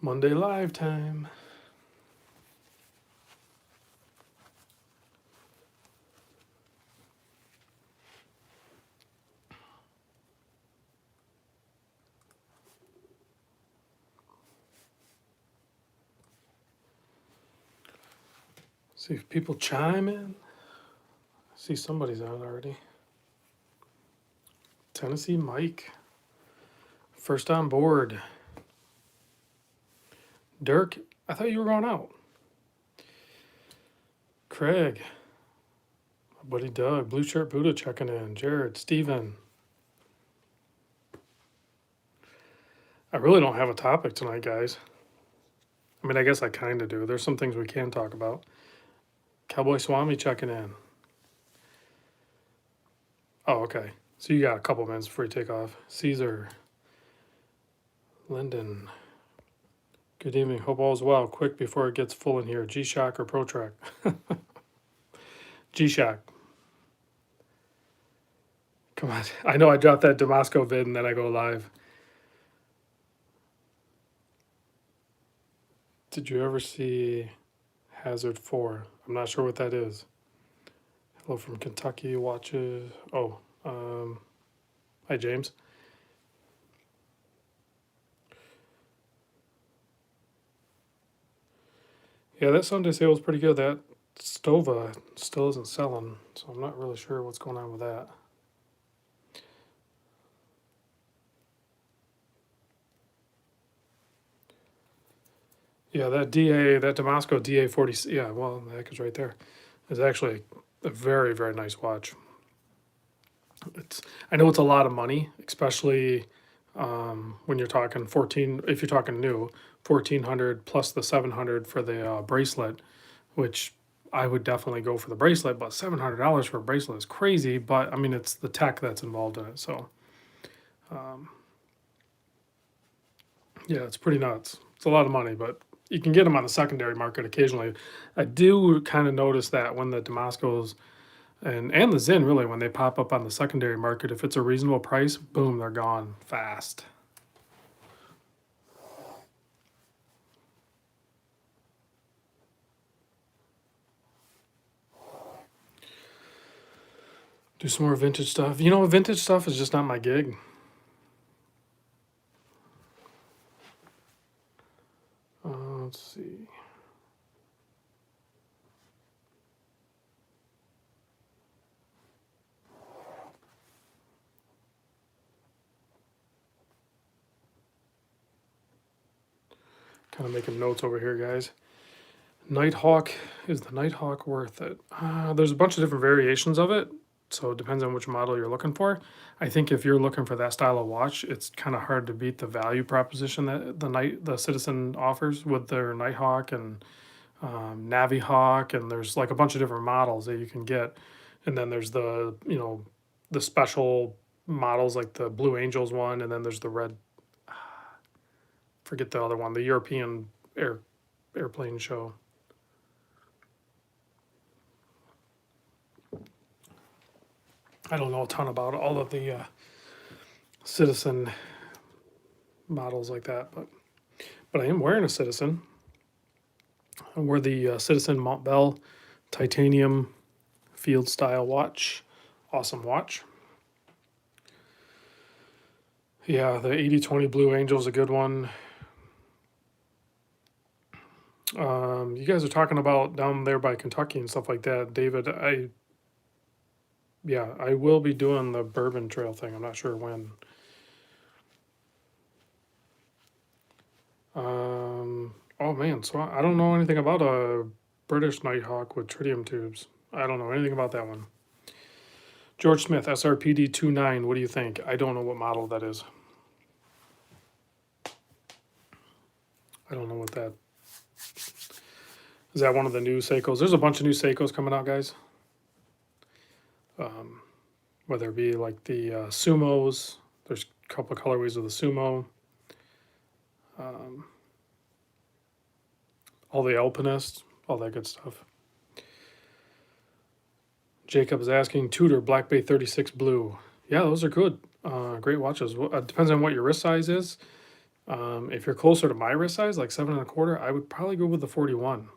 Monday live time. See if people chime in. I see somebody's on already. Tennessee Mike. First on board. Dirk, I thought you were going out. Craig. My buddy Doug. Blue Shirt Buddha checking in. Jared. Steven. I really don't have a topic tonight, guys. I mean, I guess I kind of do. There's some things we can talk about. Cowboy Swami checking in. Oh, okay. So you got a couple minutes before you take off. Caesar. Lyndon. Good evening. Hope all is well. Quick before it gets full in here. G-Shock or Protrack? G-Shock. Come on. I know I dropped that Damasco vid and then I go live. Did you ever see Hazard 4? I'm not sure what that is. Hello from Kentucky. Watches. Oh, hi, James. Yeah, that Sunday sale was pretty good. That Stova still isn't selling, so I'm not really sure what's going on with that. Yeah, that Damasco DA 40. Yeah, well, the heck is right there. It's actually a very, very nice watch. I know it's a lot of money, especially when you're talking 14. If you're talking new, 1400 plus the 700 for the bracelet, which I would definitely go for the bracelet. But $700 for a bracelet is crazy. But I mean, it's the tech that's involved in it. So yeah, it's pretty nuts. It's a lot of money, but you can get them on the secondary market occasionally. I do kind of notice that when the Damascos and the Zin, really, when they pop up on the secondary market, if it's a reasonable price, boom, they're gone fast. Do some more vintage stuff. You know, vintage stuff is just not my gig. Let's see. Kind of making notes over here, guys. Nighthawk, is the Nighthawk worth it? There's a bunch of different variations of it, so it depends on which model you're looking for. I think if you're looking for that style of watch, it's kind of hard to beat the value proposition that the Citizen offers with their Nighthawk and Navihawk, and there's like a bunch of different models that you can get, and then there's the special models like the Blue Angels one, and then there's the red. Forget the other one, the European airplane show. I don't know a ton about all of the Citizen models like that, but I am wearing a Citizen. I wear the Citizen Montbell titanium field style watch. Awesome watch. Yeah, the 8020 Blue Angel is a good one. You guys are talking about down there by Kentucky and stuff like that, David. I will be doing the Bourbon Trail thing. I'm not sure when. Oh man, so I don't know anything about a British Nighthawk with tritium tubes. I don't know anything about that one. George Smith, SRPD 29. What do you think? I don't know what model that is. I don't know what that is. That one of the new Seikos? There's a bunch of new Seikos coming out, guys. Whether it be like the Sumos, there's a couple of colorways of the Sumo. All the Alpinists, all that good stuff. Jacob is asking Tudor Black Bay 36 Blue. Yeah, those are good. Great watches. Depends on what your wrist size is. If you're closer to my wrist size, like 7 1/4, I would probably go with the 41.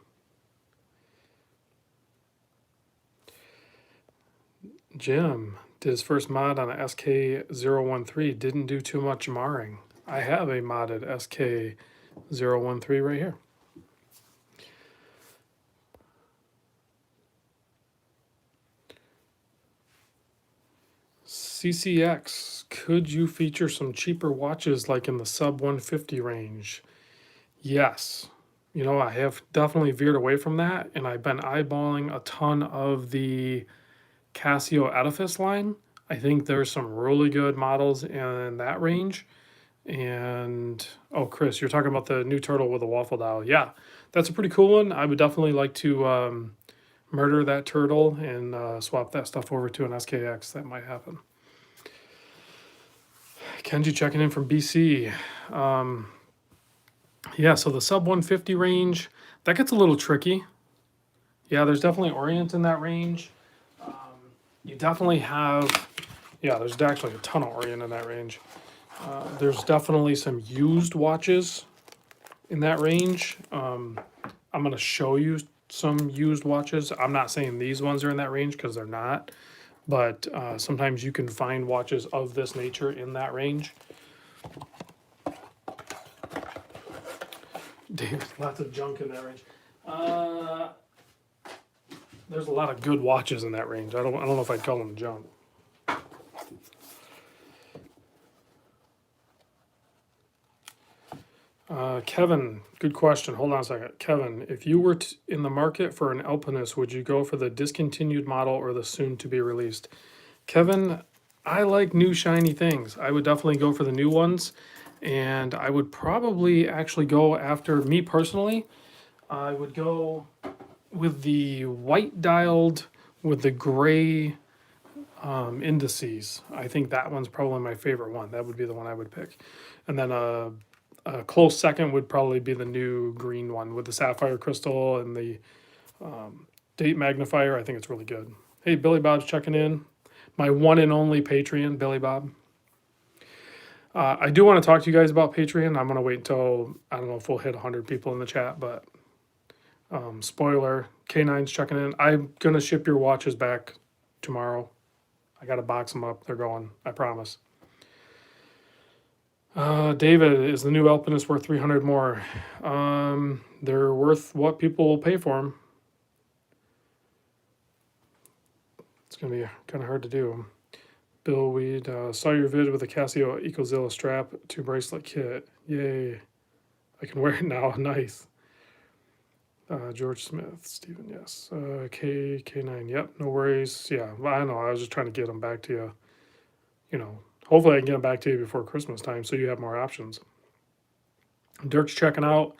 Jim did his first mod on a SK013. Didn't do too much marring. I have a modded SK013 right here. CCX, could you feature some cheaper watches like in the sub 150 range? Yes. You know, I have definitely veered away from that, and I've been eyeballing a ton of the Casio Edifice line. I think there's some really good models in that range. And oh, Chris, you're talking about the new turtle with a waffle dial. Yeah, that's a pretty cool one. I would definitely like to murder that turtle and swap that stuff over to an SKX. That might happen. Kenji checking in from BC. Yeah, so the sub 150 range, that gets a little tricky. Yeah, there's definitely Orient in that range. You definitely have, yeah, there's actually a ton of Orient in that range. There's definitely some used watches in that range. I'm going to show you some used watches. I'm not saying these ones are in that range because they're not, but sometimes you can find watches of this nature in that range. David, lots of junk in that range. There's a lot of good watches in that range. I don't know if I'd call them junk. Kevin, good question. Hold on a second. Kevin, if you were in the market for an Alpinist, would you go for the discontinued model or the soon to be released? Kevin, I like new shiny things. I would definitely go for the new ones. And I would probably actually go after, me personally, I would go with the white dialed with the gray indices. I think that one's probably my favorite one. That would be the one I would pick. And then a close second would probably be the new green one with the sapphire crystal and the date magnifier. I think it's really good. Hey, Billy Bob's checking in. My one and only Patreon, Billy Bob. I do want to talk to you guys about Patreon. I'm going to wait until, I don't know if we'll hit 100 people in the chat, but spoiler, K9's checking in. I'm going to ship your watches back tomorrow. I got to box them up. They're going, I promise. David, is the new Alpinist worth 300 more? They're worth what people will pay for them. It's going to be kind of hard to do. Bill Weed, saw your vid with the Casio EcoZilla strap 2 bracelet kit. Yay. I can wear it now. Nice. George Smith, Stephen, yes. K9, yep, no worries. Yeah, I don't know. I was just trying to get them back to you. You know, hopefully I can get them back to you before Christmas time so you have more options. Dirk's checking out.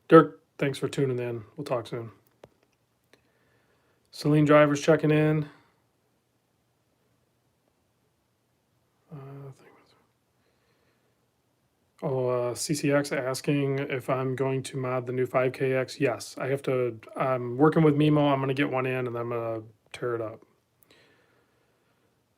Dirk, thanks for tuning in. We'll talk soon. Celine Driver's checking in. CCX asking if I'm going to mod the new 5KX. Yes, I have to. I'm working with Mimo. I'm going to get one in and then I'm going to tear it up.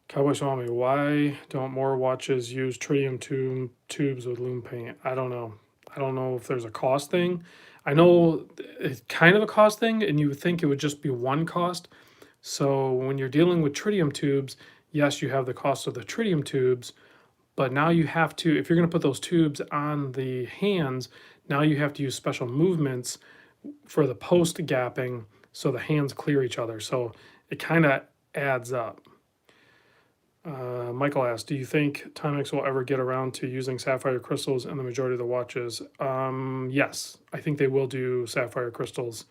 Cowboy Swami, why don't more watches use tritium tubes with lume paint? I don't know. I don't know if there's a cost thing. I know it's kind of a cost thing, and you would think it would just be one cost. So when you're dealing with tritium tubes, yes, you have the cost of the tritium tubes, but now you have to, if you're going to put those tubes on the hands, now you have to use special movements for the post gapping so the hands clear each other. So it kind of adds up. Michael asked, do you think Timex will ever get around to using sapphire crystals in the majority of the watches? Yes, I think they will do sapphire crystals.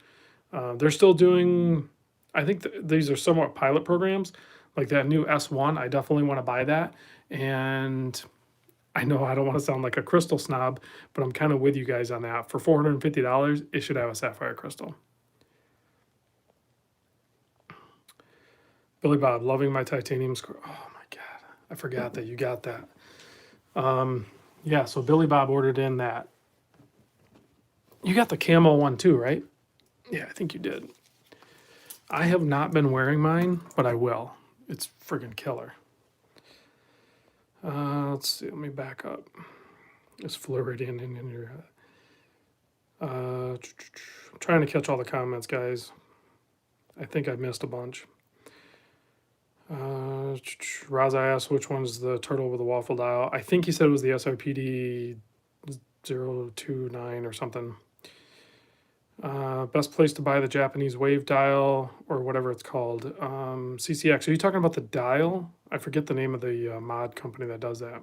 They're still doing, I think these are somewhat pilot programs. Like that new S1, I definitely want to buy that. And I know I don't want to sound like a crystal snob, but I'm kind of with you guys on that. For $450, it should have a sapphire crystal. Billy Bob, loving my titanium score. Oh my God, I forgot that you got that. Yeah, so Billy Bob ordered in that. You got the camo one too, right? Yeah, I think you did. I have not been wearing mine, but I will. It's friggin' killer. Let's see, let me back up. Is Floridian in your I'm trying to catch all the comments, guys. I think I missed a bunch. Raza asked which one's the turtle with the waffle dial. I think he said it was the SRPD 029 or something. Best place to buy the Japanese wave dial or whatever it's called. CCX. Are you talking about the dial? I forget the name of the mod company that does that.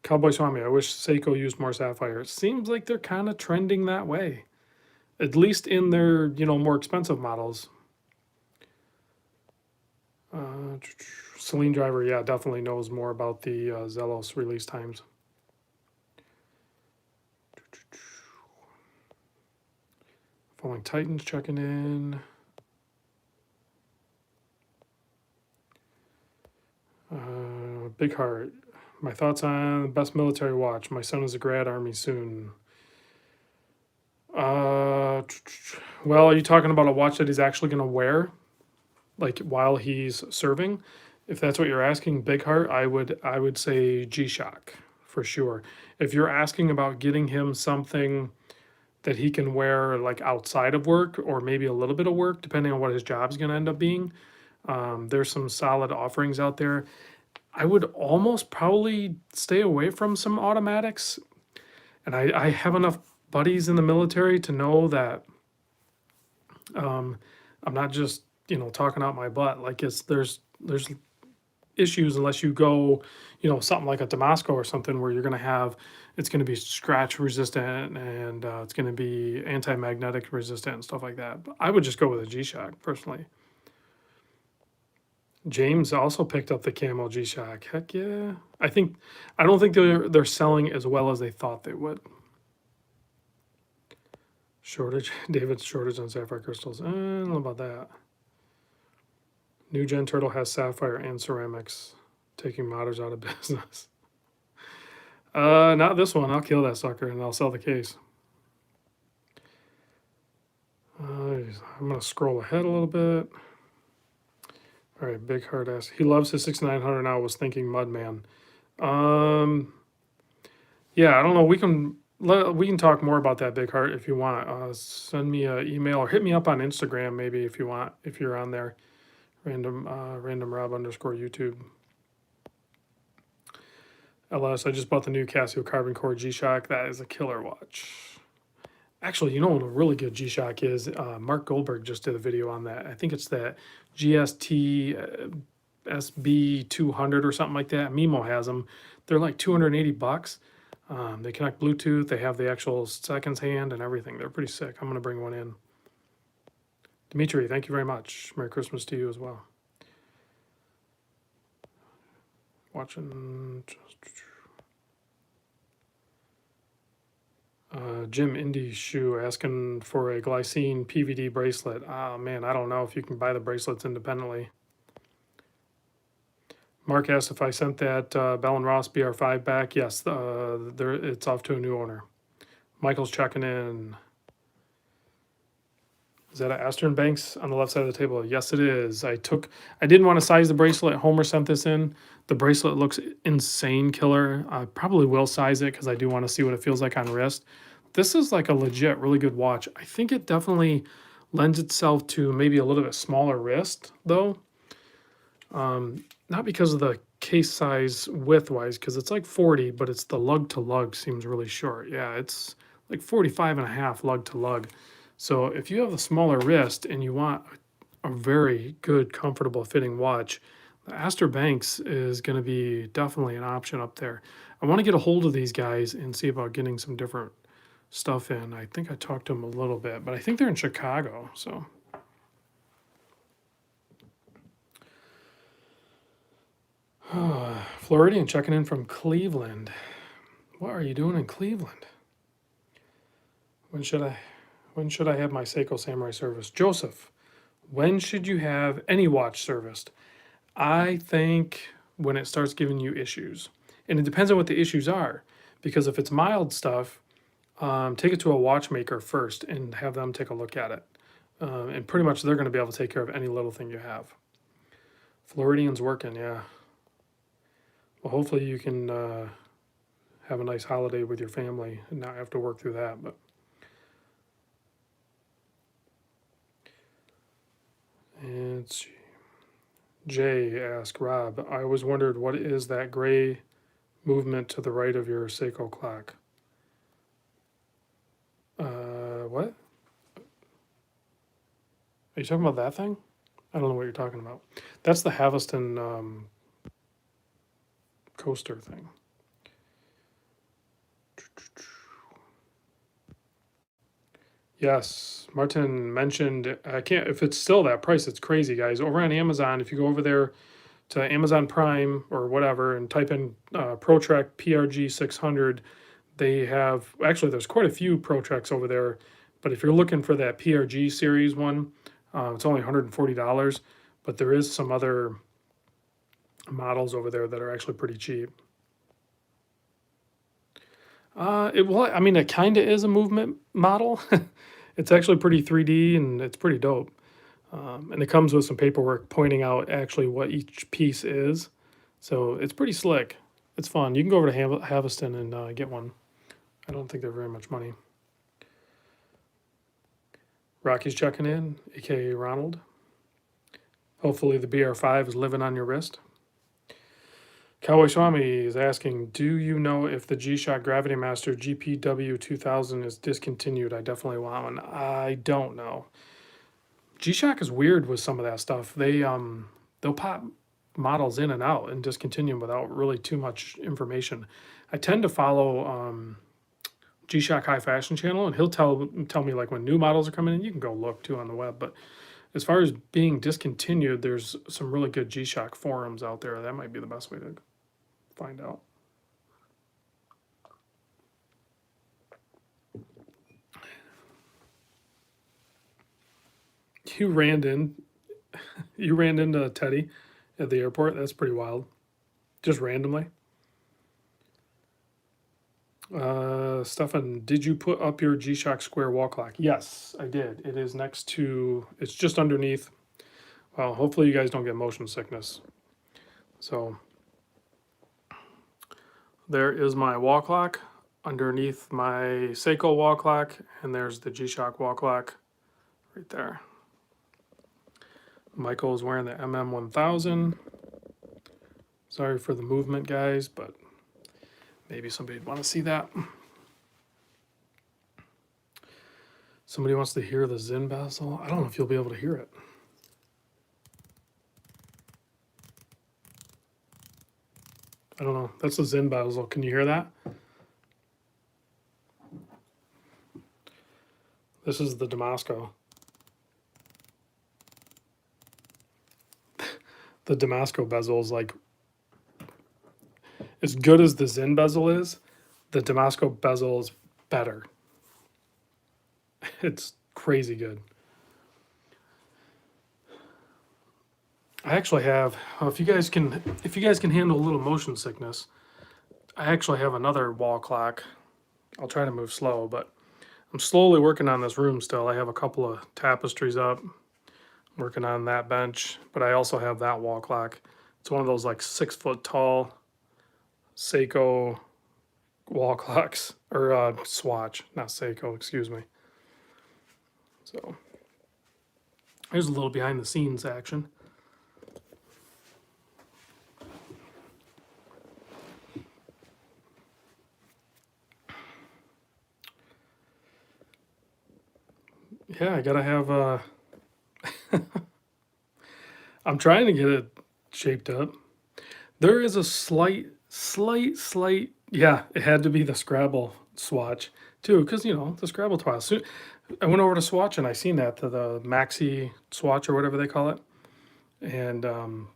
Cowboy Swami. I wish Seiko used more sapphire. It seems like they're kind of trending that way, at least in their more expensive models. Celine Driver, yeah, definitely knows more about the Zelos release times. Falling Titans checking in. Big Heart. My thoughts on the best military watch. My son is a grad army soon. Well, are you talking about a watch that he's actually going to wear, like while he's serving? If that's what you're asking, Big Heart, I would say G-Shock for sure. If you're asking about getting him something that he can wear like outside of work or maybe a little bit of work, depending on what his job's going to end up being, there's some solid offerings out there. I would almost probably stay away from some automatics. And I have enough buddies in the military to know that I'm not just talking out my butt. Like there's issues unless you go something like a Damasco or something where it's going to be scratch resistant and it's going to be anti-magnetic resistant and stuff like that. But I would just go with a G-Shock personally. James also picked up the Camo G-Shock. Heck yeah. I don't think they're selling as well as they thought they would. David's shortage on sapphire crystals. I don't know about that. New Gen Turtle has sapphire and ceramics, taking modders out of business. Not this one. I'll kill that sucker and I'll sell the case. I'm gonna scroll ahead a little bit. All right, Big Heart asks. He loves his 6900 now. Was thinking Mudman. Yeah, I don't know. We can talk more about that, Big Heart, if you want. Send me an email or hit me up on Instagram maybe if you want. If you're on there, random Rob _ YouTube. LS, I just bought the new Casio Carbon Core G-Shock. That is a killer watch. Actually, you know what a really good G-Shock is? Mark Goldberg just did a video on that. I think it's that GST SB200 or something like that. Mimo has them. They're like $280. They connect Bluetooth. They have the actual seconds hand and everything. They're pretty sick. I'm going to bring one in. Dimitri, thank you very much. Merry Christmas to you as well. Watching... Jim Indy Shoe asking for a glycine PVD bracelet. Oh man, I don't know if you can buy the bracelets independently. Mark asked if I sent that Bell & Ross BR5 back. Yes, it's off to a new owner. Michael's checking in. Is that an Astern Banks on the left side of the table? Yes, it is. I didn't want to size the bracelet. Homer sent this in. The bracelet looks insane killer. I probably will size it because I do want to see what it feels like on wrist. This is like a legit, really good watch. I think it definitely lends itself to maybe a little bit smaller wrist, though. Not because of the case size width-wise, because it's like 40, but it's the lug-to-lug seems really short. Yeah, it's like 45.5 lug-to-lug. So if you have a smaller wrist and you want a very good, comfortable fitting watch, the Astern Banks is going to be definitely an option up there. I want to get a hold of these guys and see about getting some different stuff in. I think I talked to them a little bit, but I think they're in Chicago, so... Floridian checking in from Cleveland. What are you doing in Cleveland? When should I have my Seiko Samurai service? Joseph, when should you have any watch serviced? I think when it starts giving you issues. And it depends on what the issues are. Because if it's mild stuff, take it to a watchmaker first and have them take a look at it. And pretty much they're going to be able to take care of any little thing you have. Floridian's working, yeah. Well, hopefully you can have a nice holiday with your family and not have to work through that. But and let's see. Jay asked Rob, I always wondered what is that gray movement to the right of your Seiko clock? What? Are you talking about that thing? I don't know what you're talking about. That's the Haveston coaster thing. Yes, Martin mentioned, I can't, if it's still that price, it's crazy, guys. Over on Amazon, if you go over there to Amazon Prime or whatever and type in ProTrek PRG 600, they have, actually, there's quite a few ProTreks over there. But if you're looking for that PRG series one, it's only $140. But there is some other models over there that are actually pretty cheap. I mean, it kind of is a movement model. It's actually pretty 3D and it's pretty dope. And it comes with some paperwork pointing out actually what each piece is. So it's pretty slick. It's fun. You can go over to Haveston and get one. I don't think they're very much money. Rocky's checking in, aka Ronald. Hopefully the BR5 is living on your wrist. Cowboy Swami is asking, do you know if the G-Shock Gravity Master GPW 2000 is discontinued? I definitely want one. I don't know. G-Shock is weird with some of that stuff. They'll pop models in and out and discontinue them without really too much information. I tend to follow G-Shock High Fashion channel, and he'll tell me like when new models are coming in. You can go look too on the web, but as far as being discontinued, there's some really good G-Shock forums out there. That might be the best way to find out. You ran into Teddy at the airport. That's pretty wild. Just randomly. Stefan, did you put up your G-Shock square wall clock? Yes, I did. It is next to, it's just underneath. Well, hopefully you guys don't get motion sickness. So there is my wall clock underneath my Seiko wall clock, and there's the G-Shock wall clock right there. Michael is wearing the MM1000. Sorry for the movement, guys, but maybe somebody'd want to see that. Somebody wants to hear the Zin bezel. I don't know if you'll be able to hear it. I don't know. That's the Zin bezel. Can you hear that? This is the Damasco. The Damasco bezel is like, as good as the Zin bezel is, the Damasco bezel is better. It's crazy good. I actually have, if you guys can handle a little motion sickness, I actually have another wall clock. I'll try to move slow, but I'm slowly working on this room still. I have a couple of tapestries up, working on that bench, but I also have that wall clock. It's one of those like 6 foot tall Seiko wall clocks, or Swatch, not Seiko, excuse me. So here's a little behind the scenes action. Yeah, I gotta have I'm trying to get it shaped up. There is a slight, yeah, it had to be the Scrabble swatch too, because you know the Scrabble tile. So I went over to Swatch and I seen that, the Maxi Swatch or whatever they call it, and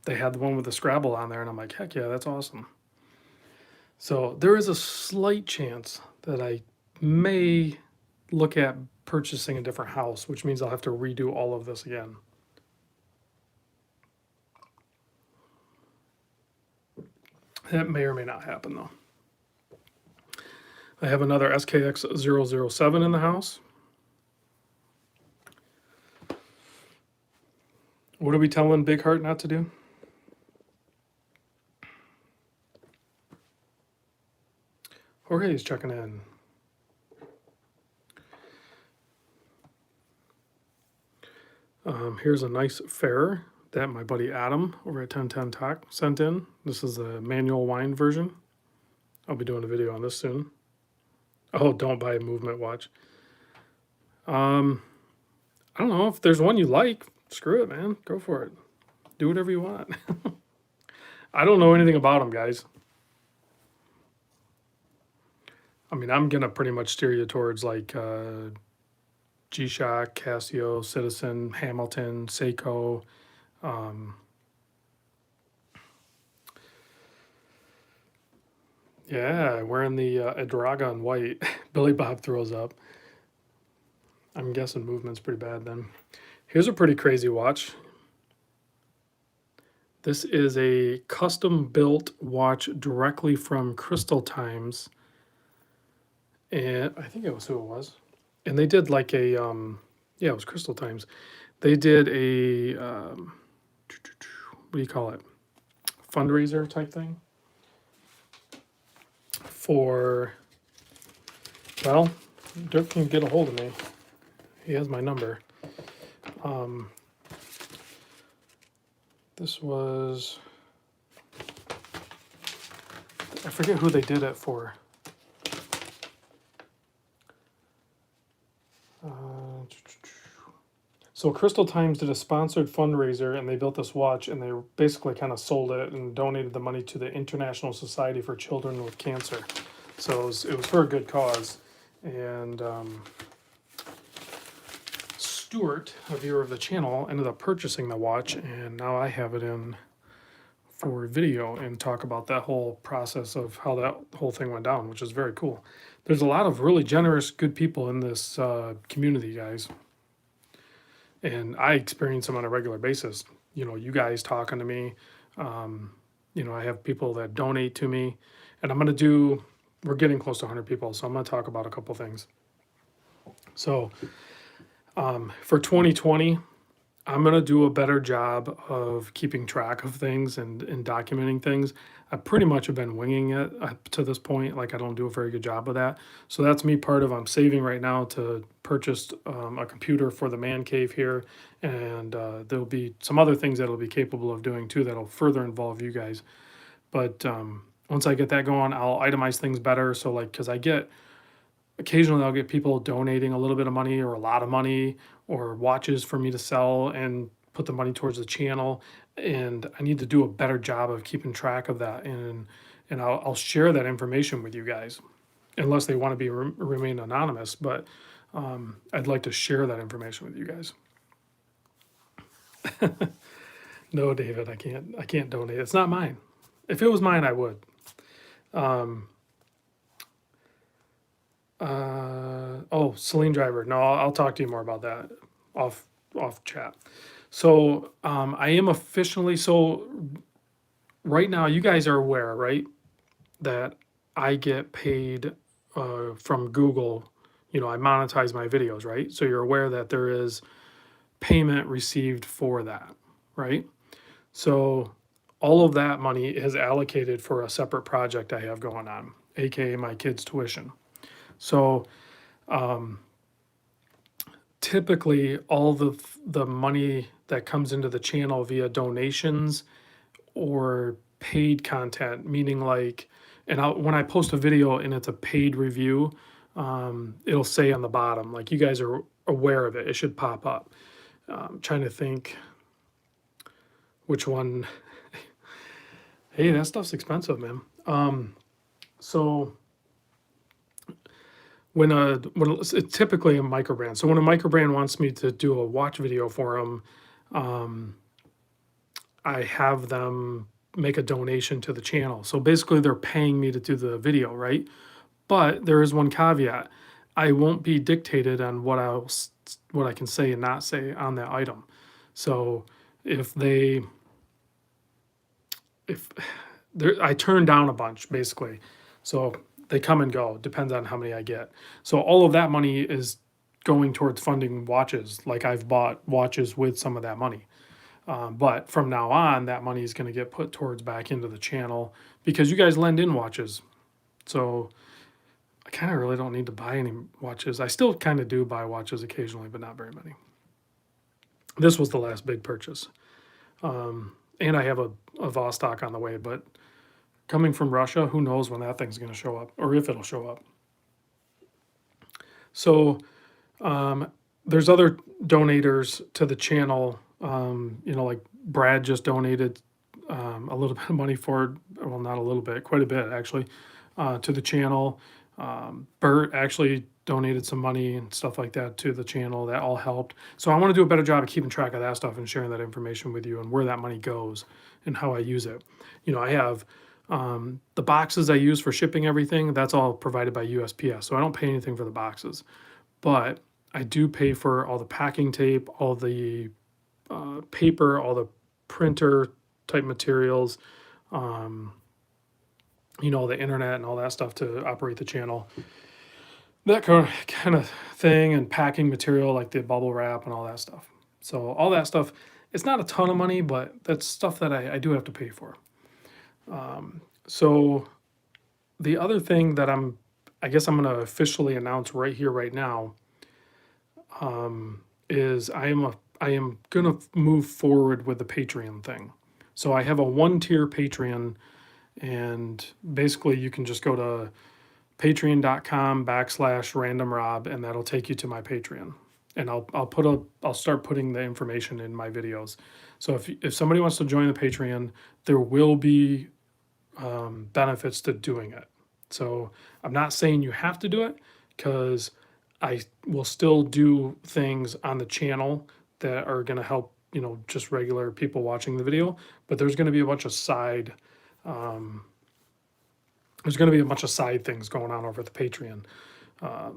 they had the one with the Scrabble on there, and I'm like, heck yeah, that's awesome. So there is a slight chance that I may look at purchasing a different house, which means I'll have to redo all of this again. That may or may not happen though. I have another SKX 007 in the house. What are we telling Big Heart not to do? Jorge's checking in. Here's a nice fare that my buddy Adam over at 1010 Talk sent in. This is the manual wine version. I'll be doing a video on this soon. Oh, don't buy a movement watch. I don't know if there's one you like. Screw it, man. Go for it. Do whatever you want. I don't know anything about them, guys. I mean, I'm gonna pretty much steer you towards like G-Shock, Casio, Citizen, Hamilton, Seiko. Yeah, wearing the Adraga in white. Billy Bob throws up. I'm guessing movement's pretty bad then. Here's a pretty crazy watch. This is a custom built watch directly from Crystal Times. And I think it was who it was. And they did like a, yeah, it was Crystal Times. They did a, what do you call it? Fundraiser type thing for, well, Dirk can get a hold of me. He has my number. This was, I forget who they did it for. So Crystal Times did a sponsored fundraiser and they built this watch and they basically kind of sold it and donated the money to the International Society for Children with Cancer. So it was for a good cause. And Stuart, a viewer of the channel, ended up purchasing the watch and now I have it in for video and talk about that whole process of how that whole thing went down, which is very cool. There's a lot of really generous, good people in this community, guys. And I experience them on a regular basis. You know, you guys talking to me. You know, I have people that donate to me. And I'm going to do, we're getting close to 100 people, so I'm going to talk about a couple things. So for 2020, I'm going to do a better job of keeping track of things and documenting things. I pretty much have been winging it up to this point. Like I don't do a very good job of that. So that's me part of, I'm saving right now to purchase a computer for the man cave here. And there'll be some other things that'll be capable of doing too that'll further involve you guys. But once I get that going, I'll itemize things better. So like, cause occasionally I'll get people donating a little bit of money or a lot of money or watches for me to sell and put the money towards the channel. And I need to do a better job of keeping track of that. And I'll share that information with you guys, unless they want to be remain anonymous. But I'd like to share that information with you guys. No, David, I can't donate. It's not mine. If it was mine, I would. Oh, Celine Driver. No, I'll talk to you more about that off chat. So I am officially, so right now you guys are aware, right, that I get paid from Google. You know, I monetize my videos, right? So you're aware that there is payment received for that, right? So all of that money is allocated for a separate project I have going on, aka my kids' tuition. So typically all the money that comes into the channel via donations or paid content, meaning like, and when I post a video and it's a paid review, it'll say on the bottom, like you guys are aware of it. It should pop up. I'm trying to think which one. Hey, that stuff's expensive, man. So when it's typically a microbrand. So when a microbrand wants me to do a watch video for them, I have them make a donation to the channel. So basically they're paying me to do the video, right? But there is one caveat. I won't be dictated on what I can say and not say on that item. So if I turn down a bunch basically. So they come and go, depends on how many I get. So all of that money is going towards funding watches. Like I've bought watches with some of that money. But from now on, that money is going to get put towards back into the channel because you guys lend in watches. So kind of really don't need to buy any watches. I still kind of do buy watches occasionally, but not very many. This was the last big purchase. And I have a Vostok on the way, but coming from Russia, who knows when that thing's going to show up or if it'll show up. So there's other donators to the channel. Like Brad just donated a little bit of money for, well, not a little bit, quite a bit actually, to the channel. Bert actually donated some money and stuff like that to the channel. That all helped. So I want to do a better job of keeping track of that stuff and sharing that information with you and where that money goes and how I use it. I have the boxes I use for shipping everything. That's all provided by USPS. So I don't pay anything for the boxes, but I do pay for all the packing tape, all the paper, all the printer type materials, the internet and all that stuff to operate the channel. That kind of thing, and packing material like the bubble wrap and all that stuff. So all that stuff, it's not a ton of money, but that's stuff that I do have to pay for. So the other thing that I guess I'm going to officially announce right here, right now, is I am going to move forward with the Patreon thing. So I have a 1-tier Patreon, and basically you can just go to patreon.com/randomrob, and that'll take you to my Patreon. And I'll start putting the information in my videos. So if somebody wants to join the Patreon, there will be benefits to doing it. So I'm not saying you have to do it, because I will still do things on the channel that are going to help, just regular people watching the video. But there's going to be a bunch of side things going on over at the Patreon.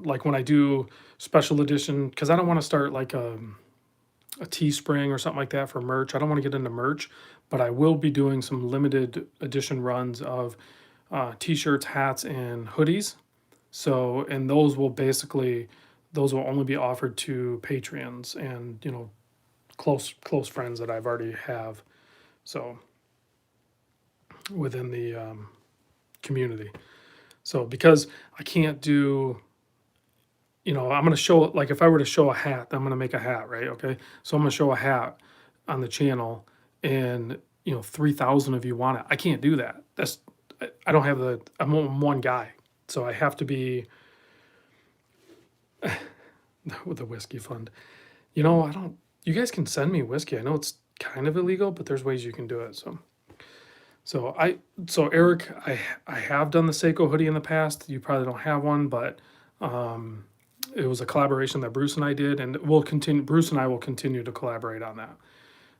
Like when I do special edition, because I don't want to start like a Teespring or something like that for merch. I don't want to get into merch, but I will be doing some limited edition runs of t-shirts, hats, and hoodies. So, and those will only be offered to Patreons and, close friends that I've already have. So within the community. So because I can't do, I'm going to show, like if I were to show a hat, I'm going to make a hat, right? Okay. So I'm going to show a hat on the channel, and 3,000 of you want it. I can't do that. I don't have I'm one guy. So I have to be with the whiskey fund. You guys can send me whiskey. I know it's kind of illegal, but there's ways you can do it. So Eric, I have done the Seiko hoodie in the past. You probably don't have one, but it was a collaboration that Bruce and I did, and Bruce and I will continue to collaborate on that.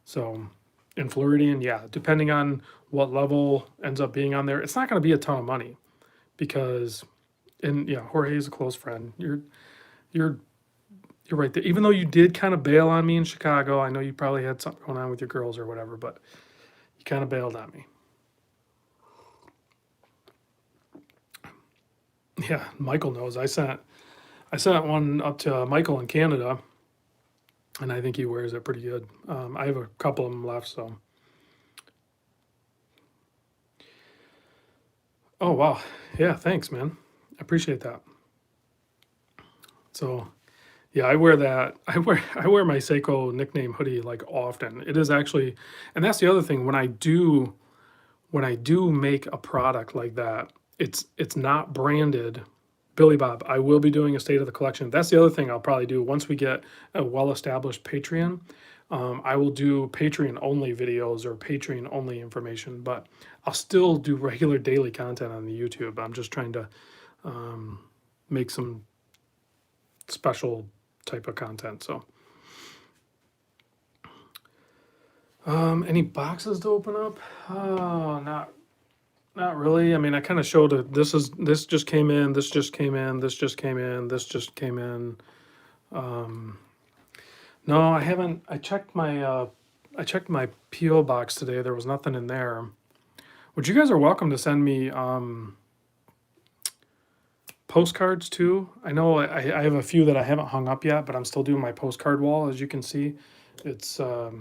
So in Floridian, yeah, depending on what level ends up being on there, it's not going to be a ton of money, because, Jorge is a close friend. You're right there. Even though you did kind of bail on me in Chicago, I know you probably had something going on with your girls or whatever, but you kind of bailed on me. Yeah, Michael knows. I sent one up to Michael in Canada, and I think he wears it pretty good. I have a couple of them left, so. Oh, wow. Yeah, thanks, man. I appreciate that. So, yeah, I wear that. I wear my Seiko nickname hoodie like often. It is actually, and that's the other thing. When I do make a product like that, it's not branded Billy Bob. I will be doing a state of the collection. That's the other thing I'll probably do once we get a well-established Patreon. I will do Patreon only videos or Patreon only information, but I'll still do regular daily content on the YouTube. I'm just trying to make some special type of content. So any boxes to open up? Oh, not really. I mean, I kind of showed it. This just came in, this just came in, this just came in, this just came in. No, I haven't. I checked my PO box today. There was nothing in there. Which you guys are welcome to send me postcards too. I know I have a few that I haven't hung up yet, but I'm still doing my postcard wall. As you can see, it's I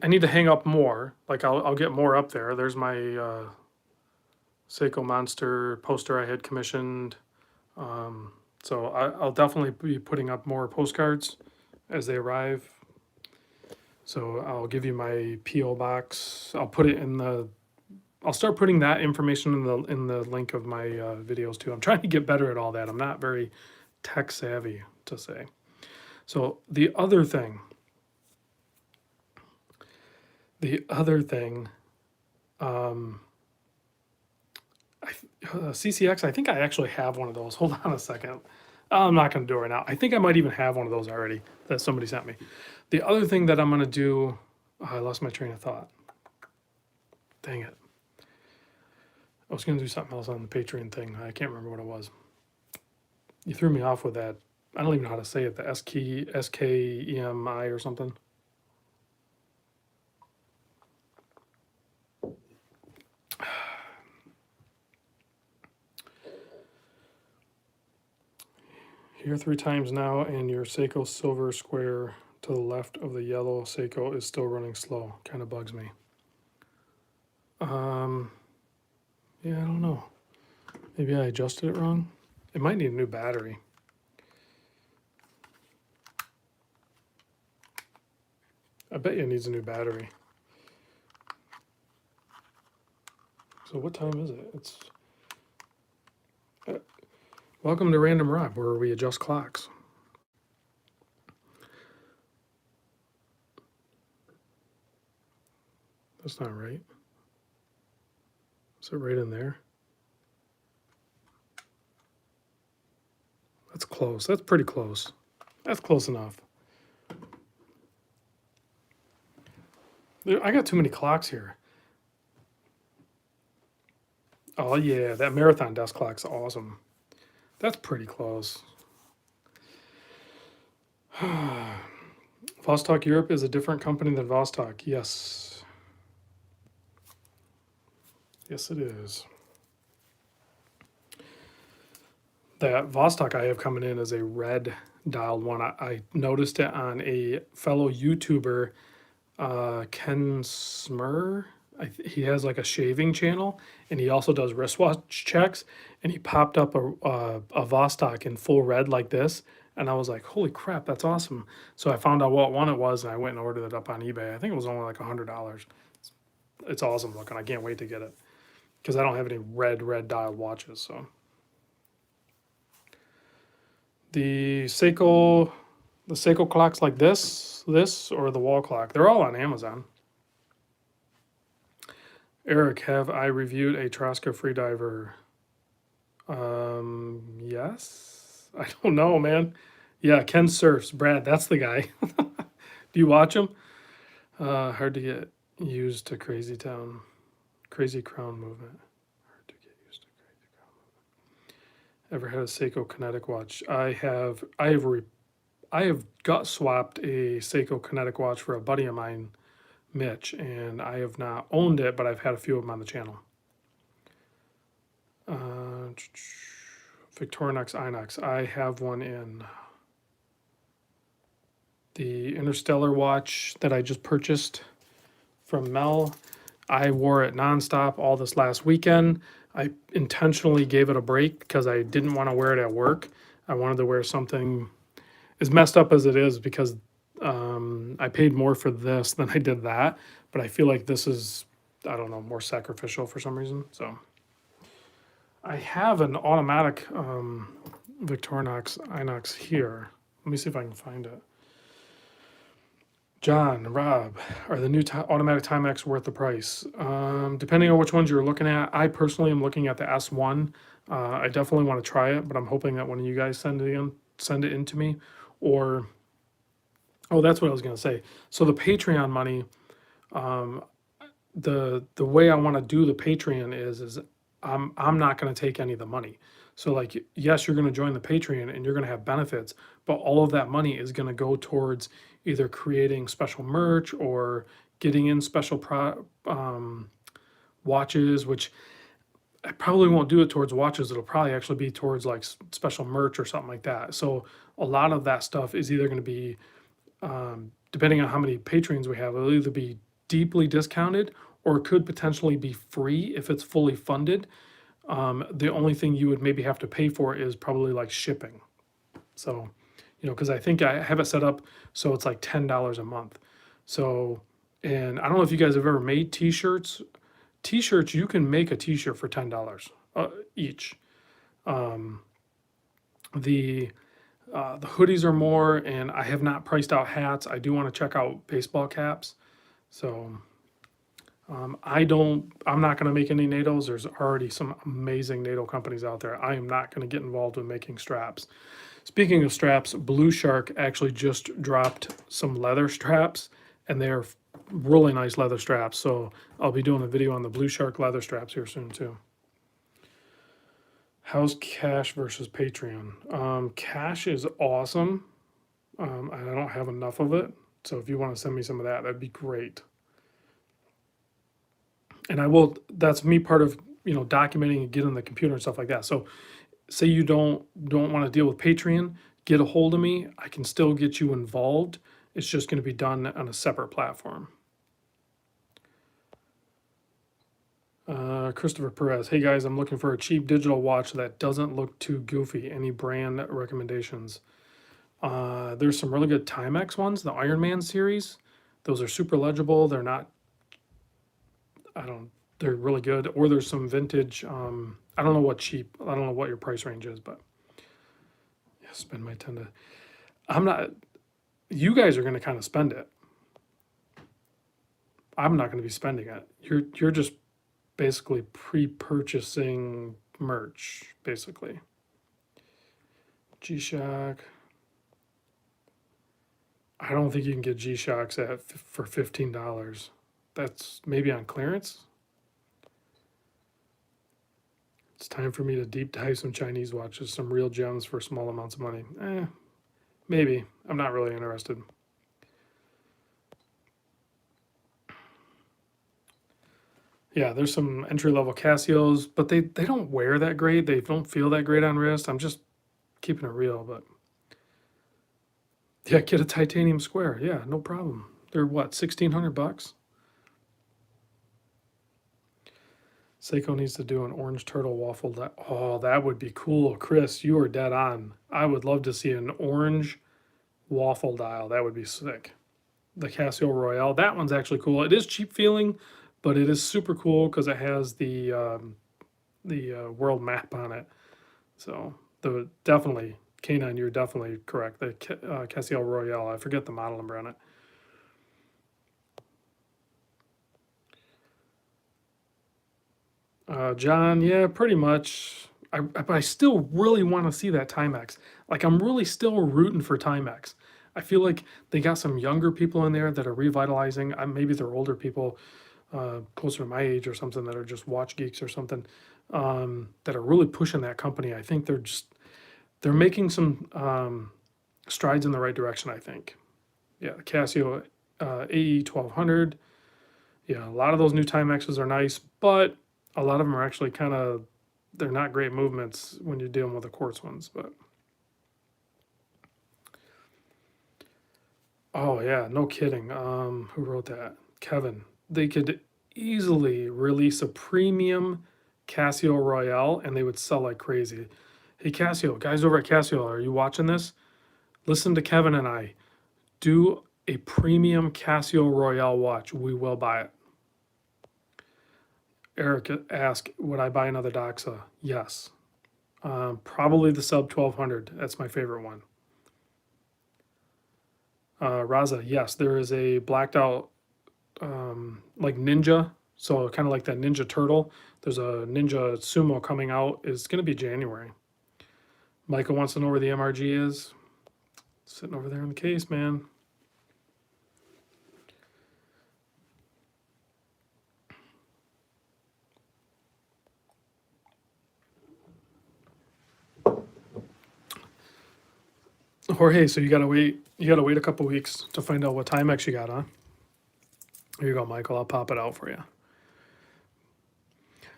need to hang up more. Like I'll get more up there. There's my Seiko Monster poster I had commissioned. So I'll definitely be putting up more postcards as they arrive. So I'll give you my PO box. I'll put it in the. I'll start putting that information in the link of my videos too. I'm trying to get better at all that. I'm not very tech savvy to say. So the other thing, CCX. I think I actually have one of those. Hold on a second. I'm not going to do it right now. I think I might even have one of those already that somebody sent me. The other thing that I'm going to do, I lost my train of thought. Dang it. I was going to do something else on the Patreon thing. I can't remember what it was. You threw me off with that. I don't even know how to say it. The SKEMI or something. Here 3 times now, and your Seiko silver square to the left of the yellow Seiko is still running slow. Kind of bugs me. Yeah, I don't know. Maybe I adjusted it wrong. It might need a new battery. I bet you it needs a new battery. So what time is it? It's welcome to Random Rob, where we adjust clocks. That's not right. Is it right in there? That's close. That's pretty close. That's close enough. I got too many clocks here. Oh yeah, that marathon desk clock's awesome. That's pretty close. Vostok Europe is a different company than Vostok. Yes. Yes, it is. That Vostok I have coming in is a red dialed one. I noticed it on a fellow YouTuber, Ken Smur. He has like a shaving channel, and he also does wristwatch checks. And he popped up a Vostok in full red like this, and I was like, "Holy crap, that's awesome!" So I found out what one it was, and I went and ordered it up on eBay. I think it was only like $100. It's awesome looking. I can't wait to get it because I don't have any red dialed watches. So the Seiko clocks like this or the wall clock, they're all on Amazon. Eric, have I reviewed a Traska freediver? Yes. I don't know, man. Yeah, Ken Surfs. Brad, that's the guy. Do you watch him? Hard to get used to Crazy Town. Crazy Crown movement. Hard to get used to Crazy Crown movement. Ever had a Seiko Kinetic watch? I have gut swapped a Seiko Kinetic watch for a buddy of mine, Mitch, and I have not owned it, but I've had a few of them on the channel. Victorinox Inox. I have one in the Interstellar watch that I just purchased from Mel. I wore it nonstop all this last weekend. I intentionally gave it a break because I didn't want to wear it at work. I wanted to wear something as messed up as it is because I paid more for this than I did that. But I feel like this is, I don't know, more sacrificial for some reason. So I have an automatic Victorinox Inox here. Let me see if I can find it. John, Rob, are the new automatic Timex worth the price? Depending on which ones you're looking at. I personally am looking at the S1. I definitely want to try it, but I'm hoping that one of you guys send it in to me. Or, oh, that's what I was going to say. So the Patreon money, the way I want to do the Patreon is I'm not going to take any of the money. So like, yes, you're going to join the Patreon and you're going to have benefits, but all of that money is going to go towards either creating special merch or getting in special watches, which I probably won't do it towards watches. It'll probably actually be towards like special merch or something like that. So a lot of that stuff is either going to be, depending on how many patrons we have, it'll either be deeply discounted or it could potentially be free if it's fully funded. The only thing you would maybe have to pay for is probably like shipping. So, because I think I have it set up so it's like $10 a month. So, and I don't know if you guys have ever made t-shirts. T-shirts, you can make a t-shirt for $10 each. Um, the hoodies are more, and I have not priced out hats. I do want to check out baseball caps. So I'm not going to make any NATOs. There's already some amazing NATO companies out there. I am not going to get involved with making straps. Speaking of straps, Blue Shark actually just dropped some leather straps, and they're really nice leather straps. So I'll be doing a video on the Blue Shark leather straps here soon too. How's Cash versus Patreon? Cash is awesome. I don't have enough of it. So if you want to send me some of that, that'd be great. And I will, that's me part of, documenting and getting on the computer and stuff like that. So say you don't want to deal with Patreon, get a hold of me. I can still get you involved. It's just going to be done on a separate platform. Christopher Perez. Hey guys, I'm looking for a cheap digital watch that doesn't look too goofy. Any brand recommendations? There's some really good Timex ones, the Iron Man series. Those are super legible. They're not, they're really good. Or there's some vintage, I don't know what your price range is, but yeah, spend my 10 to, I'm not, you guys are going to kind of spend it. I'm not going to be spending it. You're just basically pre-purchasing merch, basically. G-Shock. I don't think you can get G-Shocks for $15. That's maybe on clearance. It's time for me to deep dive some Chinese watches, some real gems for small amounts of money. Maybe. I'm not really interested. Yeah, there's some entry-level Casios, but they don't wear that great. They don't feel that great on wrist. I'm just keeping it real, but yeah, get a titanium square. Yeah, no problem. They're what, $1,600? Seiko needs to do an orange turtle waffle. Oh, that would be cool. Chris, you are dead on. I would love to see an orange waffle dial. That would be sick. The Casio Royale. That one's actually cool. It is cheap feeling, but it is super cool because it has the world map on it. So definitely, K9, you're definitely correct. The Casio Royale. I forget the model number on it. John, yeah, pretty much. But I still really want to see that Timex. Like, I'm really still rooting for Timex. I feel like they got some younger people in there that are revitalizing. Maybe they're older people, closer to my age or something, that are just watch geeks or something, that are really pushing that company. I think they're making some strides in the right direction, I think. Yeah, the Casio AE 1200. Yeah, a lot of those new Timexes are nice, but a lot of them are actually they're not great movements when you're dealing with the quartz ones. But oh yeah, no kidding. Who wrote that? Kevin. They could easily release a premium Casio Royale and they would sell like crazy. Hey Casio, guys over at Casio, are you watching this? Listen to Kevin and I. Do a premium Casio Royale watch. We will buy it. Eric asked, would I buy another Doxa? Yes. Probably the sub 1200. That's my favorite one. Raza, yes, there is a blacked out like Ninja. So kind of like that Ninja Turtle. There's a Ninja Sumo coming out. It's going to be January. Michael wants to know where the MRG is. Sitting over there in the case, man. Jorge, so you gotta wait a couple weeks to find out what Timex you got, huh? Here you go, Michael. I'll pop it out for you.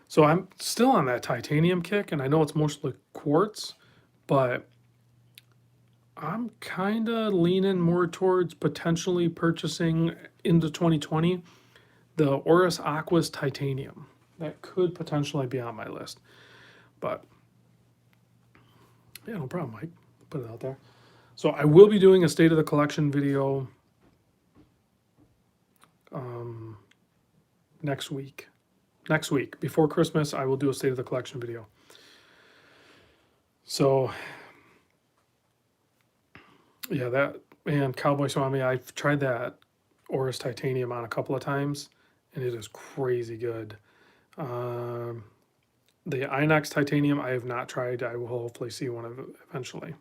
So I'm still on that titanium kick, and I know it's mostly quartz, but I'm kind of leaning more towards potentially purchasing into 2020 the Oris Aquas titanium. That could potentially be on my list. But yeah, no problem, Mike. Put it out there. So I will be doing a state of the collection video next week. Next week, before Christmas, I will do a state of the collection video. So yeah, that and Cowboy Swami, I've tried that Oris Titanium on a couple of times, and it is crazy good. Um, the Inox Titanium, I have not tried. I will hopefully see one of it eventually.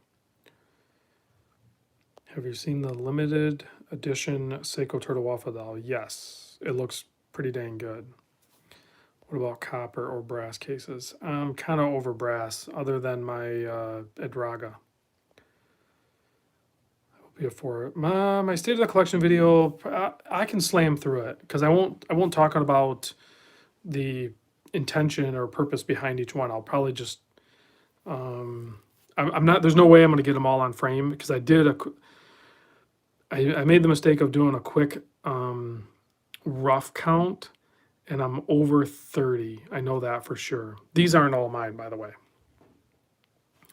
Have you seen the limited edition Seiko Turtle Waffle doll? Yes, it looks pretty dang good. What about copper or brass cases? I'm kind of over brass, other than my Edraga. Be for my state of the collection video. I can slam through it because I won't talk about the intention or purpose behind each one. I'll probably just I'm not. There's no way I'm going to get them all on frame because I made the mistake of doing a quick rough count, and I'm over 30. I know that for sure. These aren't all mine, by the way.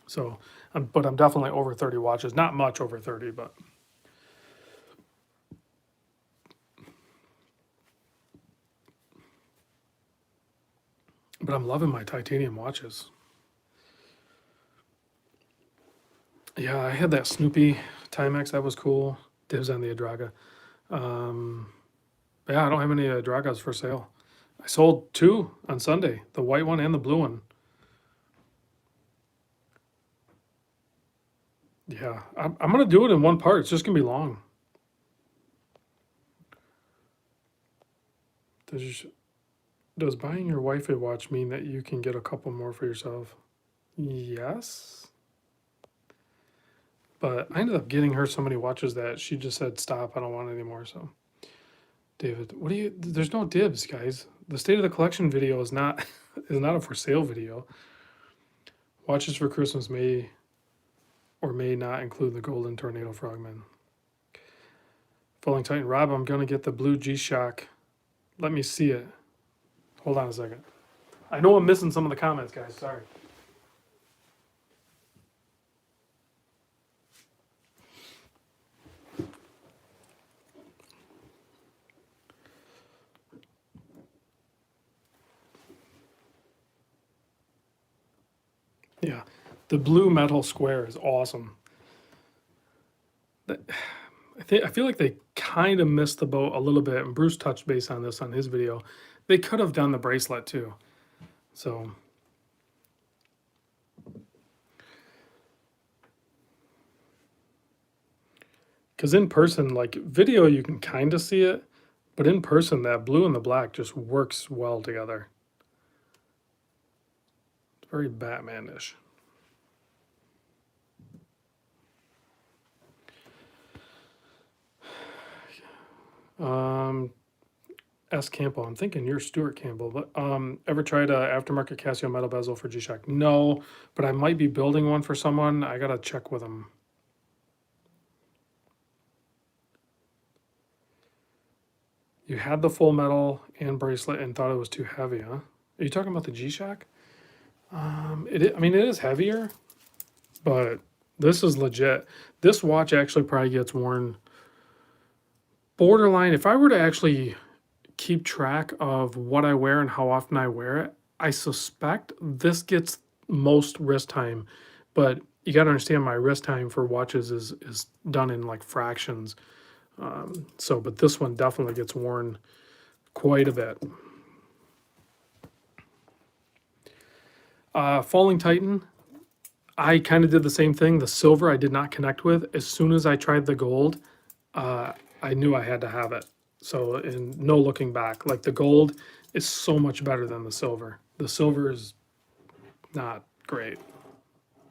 So, but I'm definitely over 30 watches. Not much over 30, but. But I'm loving my titanium watches. Yeah, I had that Snoopy Timex. That was cool. Dibs on the Adraga. Yeah, I don't have any Adragas for sale. I sold two on Sunday, the white one and the blue one. Yeah, I'm going to do it in one part. It's just going to be long. Does buying your wife a watch mean that you can get a couple more for yourself? Yes. But I ended up getting her so many watches that she just said, stop, I don't want any more. So, David, there's no dibs, guys. The state of the collection video is not is not a for sale video. Watches for Christmas may or may not include the golden tornado frogman. Falling Titan Rob, I'm gonna get the blue G-Shock. Let me see it. Hold on a second. I know I'm missing some of the comments, guys. Sorry. Yeah, the blue metal square is awesome. I feel like they kind of missed the boat a little bit, and Bruce touched base on this on his video. They could have done the bracelet too. So, because in person, like video, you can kind of see it, but in person, that blue and the black just works well together. It's very Batman-ish. S. Campbell, I'm thinking you're Stuart Campbell, but ever tried a aftermarket Casio metal bezel for G-Shock? No, but I might be building one for someone. I gotta check with them. You had the full metal and bracelet and thought it was too heavy, huh? Are you talking about the G-Shock? I mean, it is heavier, but this is legit. This watch actually probably gets worn borderline. If I were to actually keep track of what I wear and how often I wear it, I suspect this gets most wrist time. But you got to understand, my wrist time for watches is done in like fractions. But this one definitely gets worn quite a bit. Falling Titan, I kind of did the same thing. The silver I did not connect with. As soon as I tried the gold, I knew I had to have it. So, and no looking back. Like the gold is so much better than the silver. The silver is not great.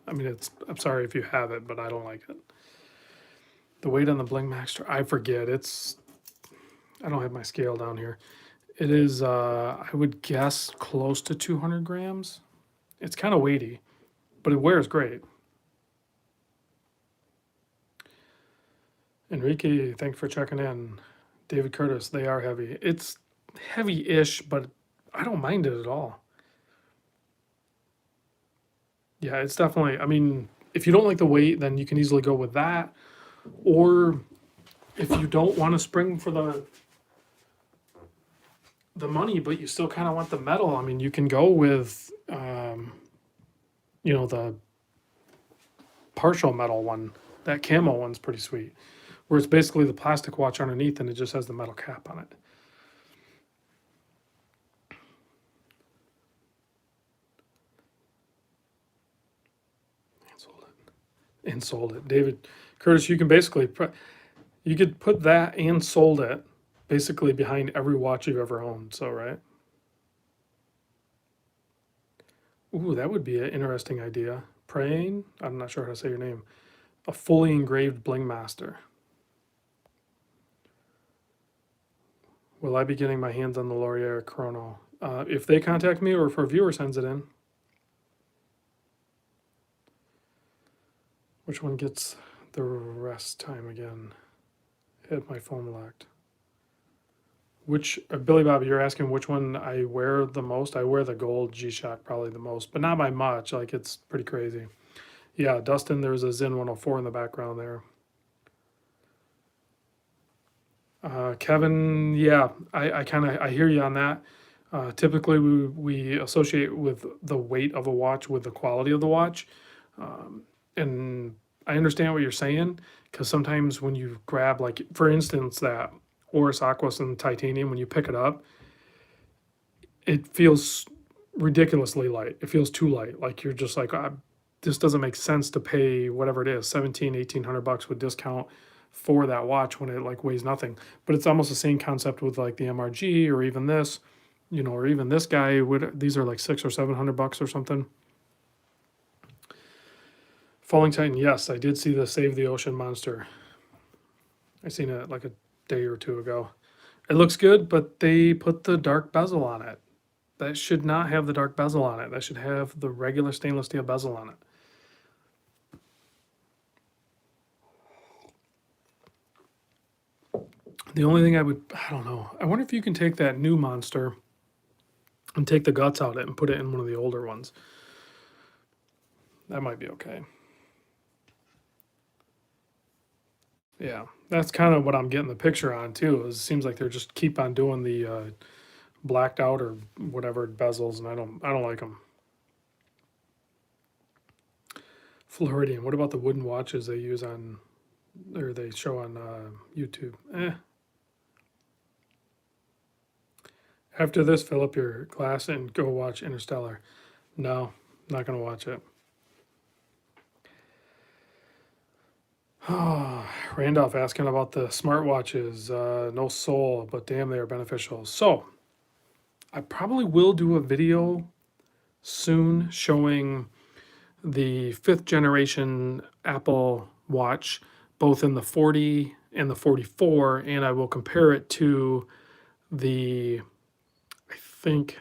I mean, I'm sorry if you have it, but I don't like it. The weight on the Bling Master, I forget. I don't have my scale down here. It is, I would guess, close to 200 grams. It's kind of weighty, but it wears great. Enrique, thanks for checking in. David Curtis, they are heavy. It's heavy-ish, but I don't mind it at all. Yeah, it's definitely, I mean, if you don't like the weight, then you can easily go with that. Or if you don't want to spring for the money, but you still kind of want the metal, I mean, you can go with, the partial metal one. That camo one's pretty sweet, where it's basically the plastic watch underneath and it just has the metal cap on it. And sold it. David Curtis, you can basically you could put that and sold it basically behind every watch you've ever owned. So right. Ooh, that would be an interesting idea. Praying. I'm not sure how to say your name. A fully engraved bling master. Will I be getting my hands on the Laurier Chrono? If they contact me or if a viewer sends it in. Which one gets the rest time again? Had my phone locked. Which Billy Bob, you're asking which one I wear the most? I wear the gold G-Shock probably the most, but not by much. Like it's pretty crazy. Yeah, Dustin, there's a Zen 104 in the background there. Kevin, yeah, I kind of I hear you on that. Typically, we associate with the weight of a watch with the quality of the watch, and I understand what you're saying because sometimes when you grab, like for instance, that Oris Aquos and titanium, when you pick it up, it feels ridiculously light. It feels too light. Like you're just like, this doesn't make sense to pay whatever it is, 1,700, 1,800 bucks with discount for that watch when it like weighs nothing. But it's almost the same concept with like the MRG or even this, or even this guy would, these are like 600 or 700 bucks or something. Falling Titan, yes, I did see the Save the Ocean Monster. I seen it like a day or two ago. It looks good, but they put the dark bezel on it. That should not have the dark bezel on it. That should have the regular stainless steel bezel on it. The only thing I don't know. I wonder if you can take that new monster and take the guts out of it and put it in one of the older ones. That might be okay. Yeah, that's kind of what I'm getting the picture on too. It seems like they're just keep on doing the blacked out or whatever bezels, and I don't like them. Floridian. What about the wooden watches they use on, or they show on YouTube? After this, fill up your glass and go watch Interstellar. No, not gonna watch it. Randolph asking about the smartwatches. No soul, but damn, they are beneficial. So, I probably will do a video soon showing the 5th generation Apple Watch, both in the 40 and the 44, and I will compare it to the, I think,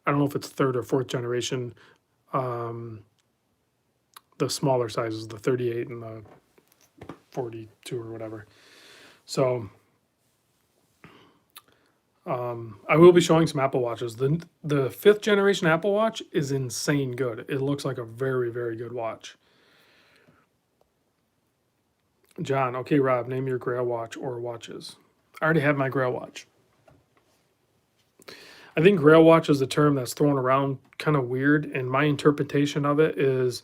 I don't know if it's 3rd or 4th generation, the smaller sizes, the 38 and the 42 or whatever. So I will be showing some Apple Watches. The 5th generation Apple Watch is insane good. It looks like a very, very good watch. John, okay, Rob, name your Grail watch or watches. I already have my Grail watch. I think Grail watch is a term that's thrown around kind of weird, and my interpretation of it is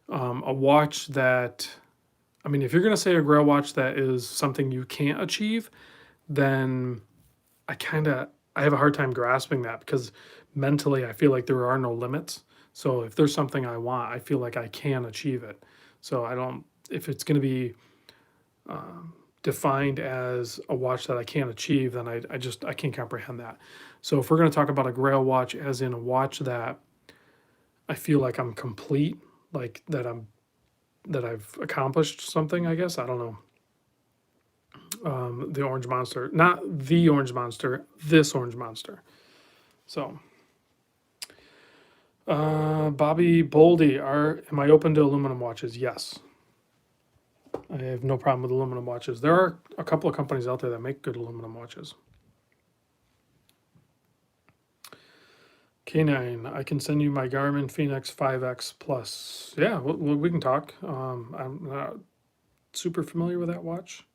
a watch that, I mean, if you're going to say a Grail watch that is something you can't achieve, then I have a hard time grasping that because mentally I feel like there are no limits. So if there's something I want, I feel like I can achieve it. So I don't, if it's going to be defined as a watch that I can't achieve, then I can't comprehend that. So if we're going to talk about a Grail watch as in a watch that I feel like I'm complete, like that I've accomplished something, I guess, I don't know. The Orange Monster, not the Orange Monster, this Orange Monster. So, Bobby Boldy, am I open to aluminum watches? Yes. I have no problem with aluminum watches. There are a couple of companies out there that make good aluminum watches. K9, I can send you my Garmin Phoenix 5X Plus. Yeah, we can talk. I'm not super familiar with that watch.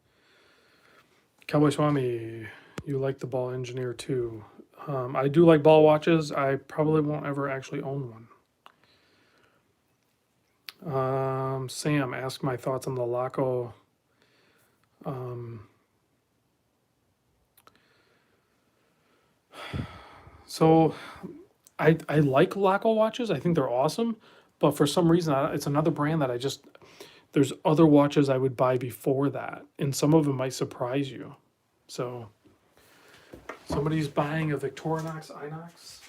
Cowboy Swami, you like the ball engineer too. I do like ball watches. I probably won't ever actually own one. Sam, ask my thoughts on the Laco. So I like Laco watches. I think they're awesome, but for some reason it's another brand that there's other watches I would buy before that, and some of them might surprise you. So somebody's buying a Victorinox Inox.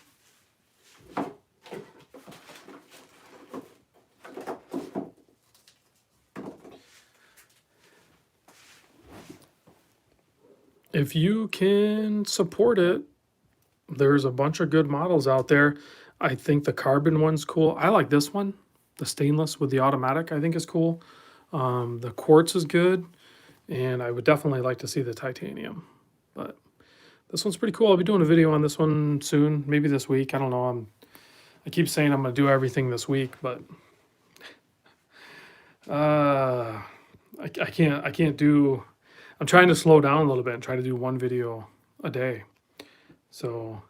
If you can support it, there's a bunch of good models out there. I think the carbon one's cool. I like this one, the stainless with the automatic. I think is cool. The quartz is good, and I would definitely like to see the titanium. But this one's pretty cool. I'll be doing a video on this one soon, maybe this week. I don't know. I keep saying I'm gonna do everything this week, but I can't do. I'm trying to slow down a little bit and try to do one video a day. So,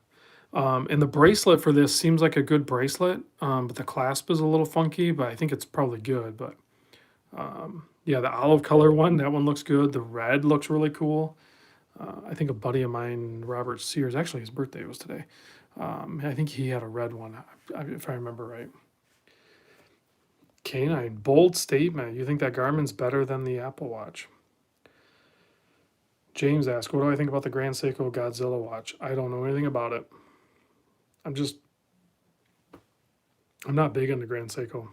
and the bracelet for this seems like a good bracelet, but the clasp is a little funky, but I think it's probably good. But yeah, the olive color one, that one looks good. The red looks really cool. I think a buddy of mine, Robert Sears, actually his birthday was today. I think he had a red one, if I remember right. Canine, bold statement. You think that Garmin's better than the Apple Watch? James asked, what do I think about the Grand Seiko Godzilla watch? I don't know anything about it. I'm not big into Grand Seiko.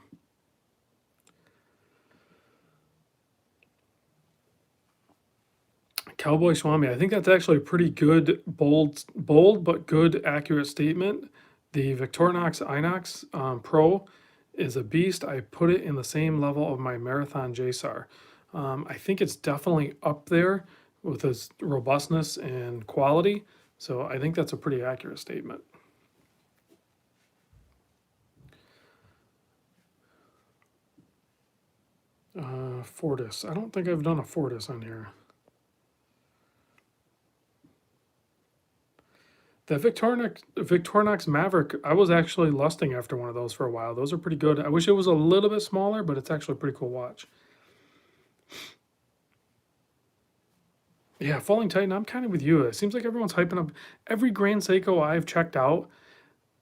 Cowboy Swami, I think that's actually a pretty good, bold but good, accurate statement. The Victorinox Inox Pro is a beast. I put it in the same level of my Marathon JSAR. I think it's definitely up there with its robustness and quality. So I think that's a pretty accurate statement. Fortis. I don't think I've done a Fortis on here. The Victorinox Maverick, I was actually lusting after one of those for a while. Those are pretty good. I wish it was a little bit smaller, but it's actually a pretty cool watch. Yeah, Falling Titan, I'm kind of with you. It seems like everyone's hyping up every Grand Seiko I've checked out.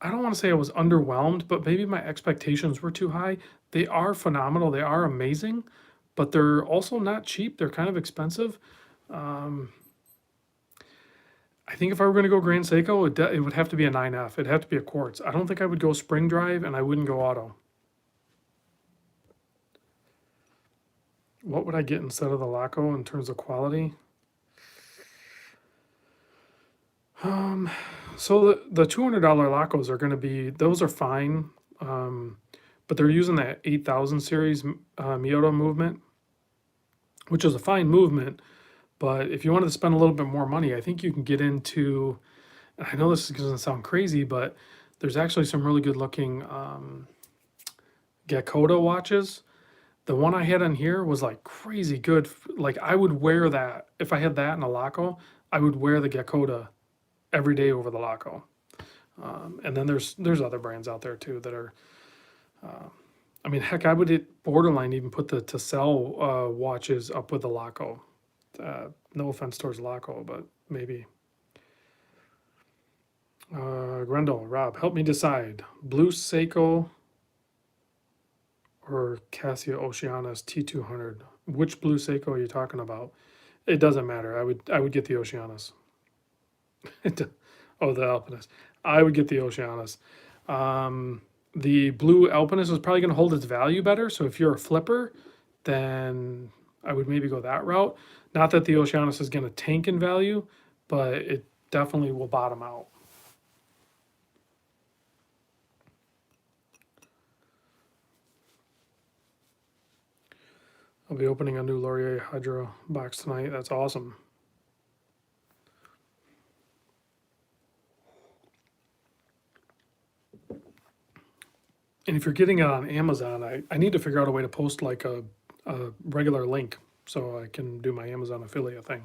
I don't want to say I was underwhelmed, but maybe my expectations were too high. They are phenomenal. They are amazing, but they're also not cheap. They're kind of expensive. I think if I were going to go Grand Seiko, it would have to be a 9F. It'd have to be a quartz. I don't think I would go spring drive, and I wouldn't go auto. What would I get instead of the Laco in terms of quality? So the $200 Lacos are going to be, those are fine, but they're using that 8000 series Miyota movement, which is a fine movement. But if you wanted to spend a little bit more money, I think you can get into, and I know this is going to sound crazy, but there's actually some really good looking Gakoda watches. The one I had on here was like crazy good. Like I would wear that if I had that in a Laco. I would wear the Gakoda every day over the Laco. And then there's other brands out there too that are. I mean, heck, I would borderline even put the Tassel watches up with the Laco. No offense towards Laco, but maybe. Grendel, Rob, help me decide. Blue Seiko or Casio Oceanus T200. Which Blue Seiko are you talking about? It doesn't matter. I would get the Oceanus. Oh, the Alpinist. I would get the Oceanus. The blue Alpinist is probably going to hold its value better. So if you're a flipper, then I would maybe go that route. Not that the Oceanus is going to tank in value, but it definitely will bottom out. I'll be opening a new Laurier Hydro box tonight. That's awesome. And if you're getting it on Amazon, I need to figure out a way to post like a regular link so I can do my Amazon affiliate thing.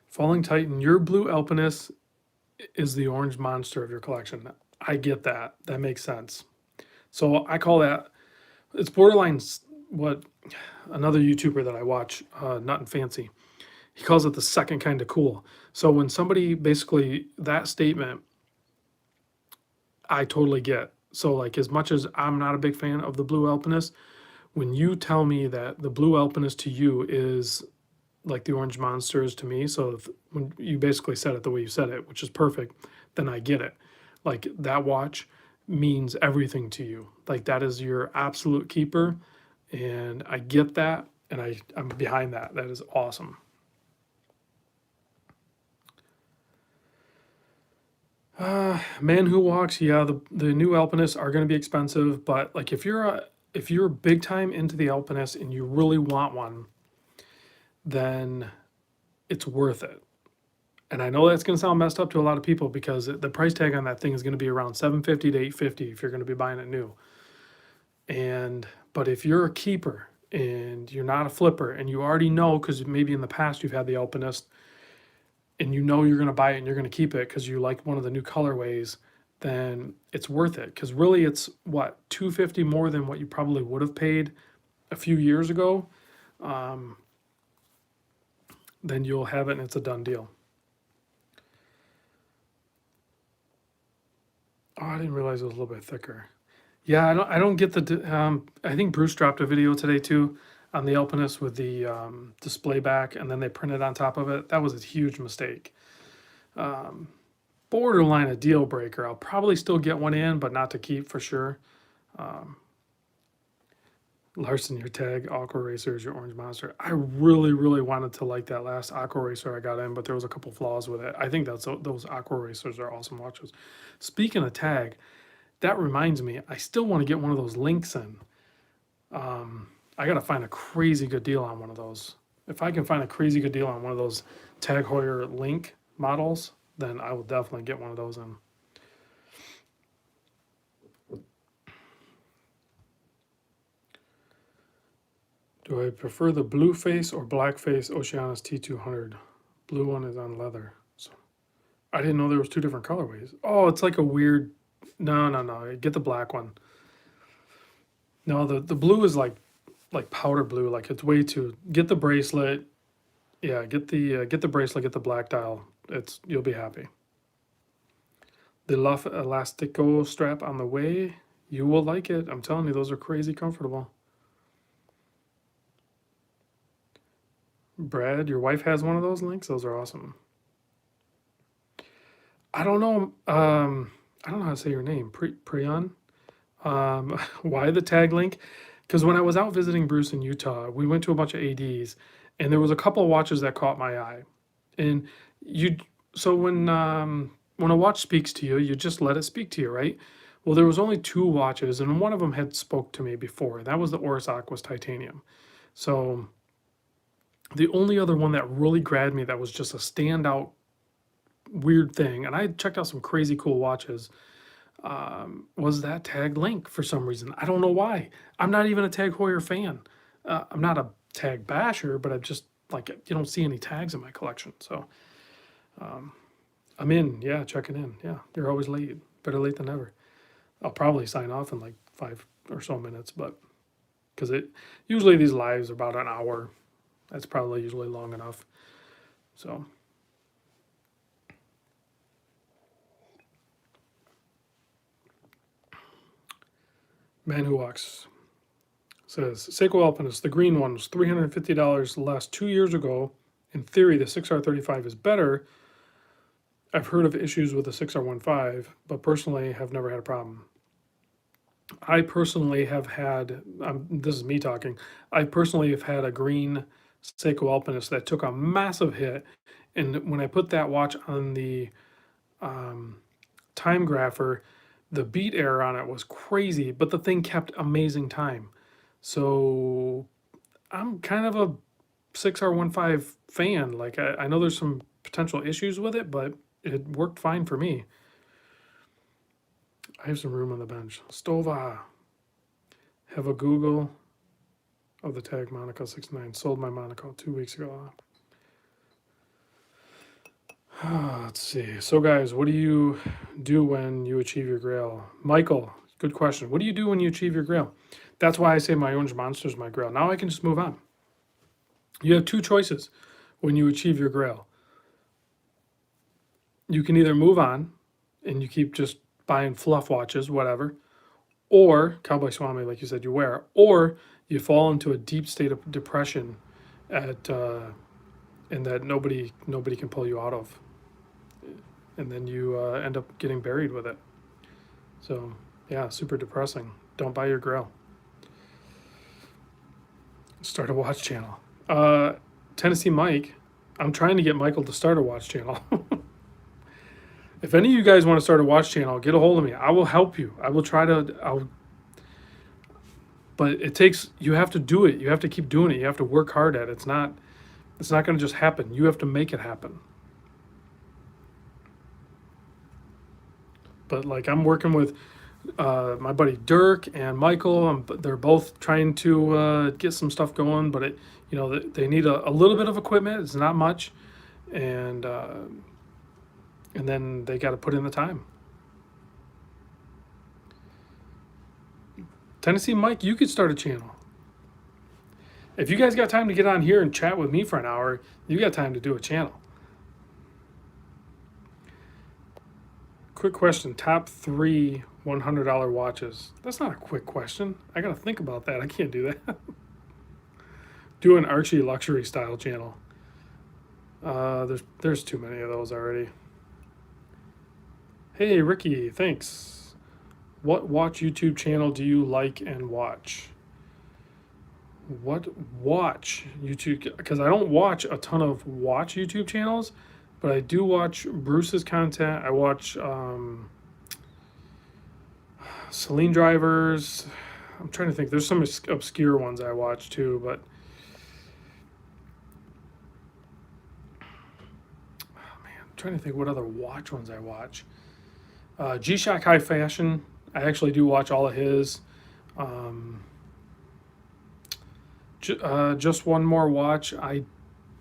Falling Titan, your blue alpinist is the orange monster of your collection. I get that. That makes sense. So I call that, it's borderline what another YouTuber that I watch, Nut and Fancy, he calls it the second kind of cool. So when somebody basically, that statement, I totally get. So like as much as I'm not a big fan of the blue alpinist, when you tell me that the blue alpinist to you is like the orange monster is to me, so when you basically said it the way you said it, which is perfect, then I get it. Like that watch means everything to you. Like that is your absolute keeper, and I get that, and I'm behind that. That is awesome. Man Who Walks, yeah, the new alpinists are going to be expensive, but like if you're big time into the alpinist and you really want one, then it's worth it. And I know that's going to sound messed up to a lot of people because the price tag on that thing is going to be around 750 to 850 if you're going to be buying it new. And but if you're a keeper and you're not a flipper and you already know because maybe in the past you've had the alpinist and you know you're going to buy it and you're going to keep it because you like one of the new colorways, then it's worth it. Because really, it's what, 250 more than what you probably would have paid a few years ago. Then you'll have it and it's a done deal. Oh, I didn't realize it was a little bit thicker. Yeah, I don't get the. I think Bruce dropped a video today too on the Alpinist with the display back, and then they printed on top of it. That was a huge mistake. Borderline a deal breaker. I'll probably still get one in, but not to keep for sure. Larson, your tag, Aqua Racer is your orange monster. I really, really wanted to like that last Aqua Racer I got in, but there was a couple flaws with it. I think those Aqua Racers are awesome watches. Speaking of tag, that reminds me, I still want to get one of those links in. I got to find a crazy good deal on one of those. If I can find a crazy good deal on one of those Tag Heuer link models, then I will definitely get one of those in. Do I prefer the blue face or black face Oceanus T200? Blue one is on leather. So I didn't know there was two different colorways. Oh, it's like a weird. No. Get the black one. No, the blue is like powder blue. Like it's way too. Get the bracelet. Yeah, get the bracelet. Get the black dial. You'll be happy. The Luff Elastico strap on the way. You will like it. I'm telling you, those are crazy comfortable. Brad, your wife has one of those links. Those are awesome. I don't know. I don't know how to say your name. Priyan. Why the tag link? Because when I was out visiting Bruce in Utah, we went to a bunch of ADs, and there was a couple of watches that caught my eye. And so when a watch speaks to you, you just let it speak to you, right? Well, there was only two watches, and one of them had spoke to me before. That was the Oris Aquas Titanium. So the only other one that really grabbed me that was just a standout weird thing, and I checked out some crazy cool watches, was that Tag Link for some reason. I don't know why. I'm not even a Tag Heuer fan. I'm not a tag basher, but I just like you don't see any tags in my collection. So I'm in. Yeah, checking in. Yeah, you're always late. Better late than never. I'll probably sign off in like 5 or so minutes, but because usually these lives are about an hour. That's probably usually long enough. So. Man Who Walks says Seiko Alpinist, the green one, was $350 less 2 years ago. In theory, the 6R35 is better. I've heard of issues with the 6R15, but personally have never had a problem. I personally have had, this is me talking, I personally have had a green Seiko Alpinist that took a massive hit. And when I put that watch on the time grapher, the beat error on it was crazy, but the thing kept amazing time. So I'm kind of a 6R15 fan. Like I know there's some potential issues with it, but it worked fine for me. I have some room on the bench. Stova. Have a Google of the tag Monaco69. Sold my Monaco 2 weeks ago. Let's see. So, guys, what do you do when you achieve your grail? Michael, good question. What do you do when you achieve your grail? That's why I say my orange monster is my grail. Now I can just move on. You have two choices when you achieve your grail. You can either move on and you keep just buying fluff watches, whatever, or Cowboy Swami, like you said, you wear, or you fall into a deep state of depression at and that nobody can pull you out of, and then you end up getting buried with it. So yeah, super depressing. Don't buy your grail. Start a watch channel. Tennessee Mike, I'm trying to get Michael to start a watch channel. If any of you guys want to start a watch channel, get a hold of me. I will help you. I will try to. But it takes. You have to do it. You have to keep doing it. You have to work hard at it. It's not going to just happen. You have to make it happen. But like I'm working with my buddy Dirk and Michael. They're both trying to get some stuff going. But they need a little bit of equipment. It's not much, and then they got to put in the time. Tennessee Mike, you could start a channel. If you guys got time to get on here and chat with me for an hour, you got time to do a channel. Quick question, top 3 $100 watches. That's not a quick question. I got to think about that. I can't do that. Do an Archie luxury style channel. There's too many of those already. Hey, Ricky, thanks. What watch YouTube channel do you like and watch? What watch YouTube? Because I don't watch a ton of watch YouTube channels, but I do watch Bruce's content. I watch Celine Drivers. I'm trying to think. There's some obscure ones I watch too, but I'm trying to think what other watch ones I watch. G-Shock High Fashion, I actually do watch all of his. Just One More Watch, I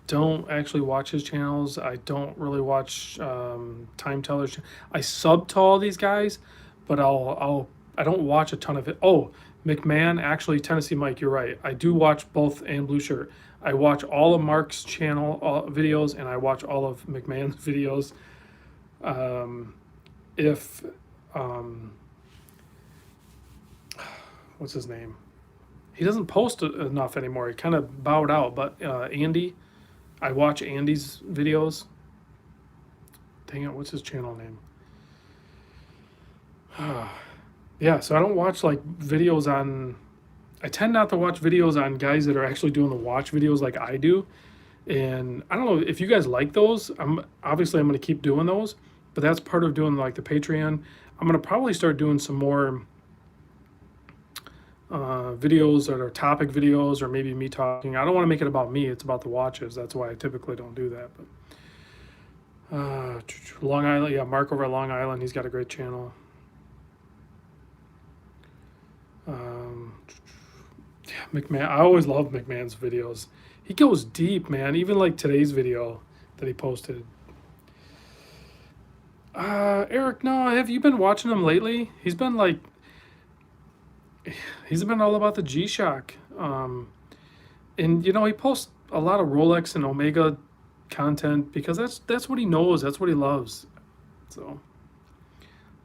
don't actually watch his channels. I don't really watch Time Tellers. I sub to all these guys, but I don't watch a ton of it. Oh, McMahon, actually, Tennessee Mike, you're right. I do watch both and Blue Shirt. I watch all of Mark's channel videos, and I watch all of McMahon's videos. What's his name? He doesn't post enough anymore. He kind of bowed out. But Andy, I watch Andy's videos. Dang it, what's his channel name? Yeah, so I don't watch like videos on. I tend not to watch videos on guys that are actually doing the watch videos like I do. And I don't know if you guys like those. I'm going to keep doing those, but that's part of doing like the Patreon. I'm going to probably start doing some more videos that are topic videos, or maybe me talking. I don't want to make it about me. It's about the watches. That's why I typically don't do that. But Long Island, yeah, Mark over at Long Island, he's got a great channel. Yeah, McMahon. I always love McMahon's videos. He goes deep, man. Even like today's video that he posted. Eric, no, have you been watching him lately? He's been all about the G-Shock. And he posts a lot of Rolex and Omega content because that's what he knows. That's what he loves. So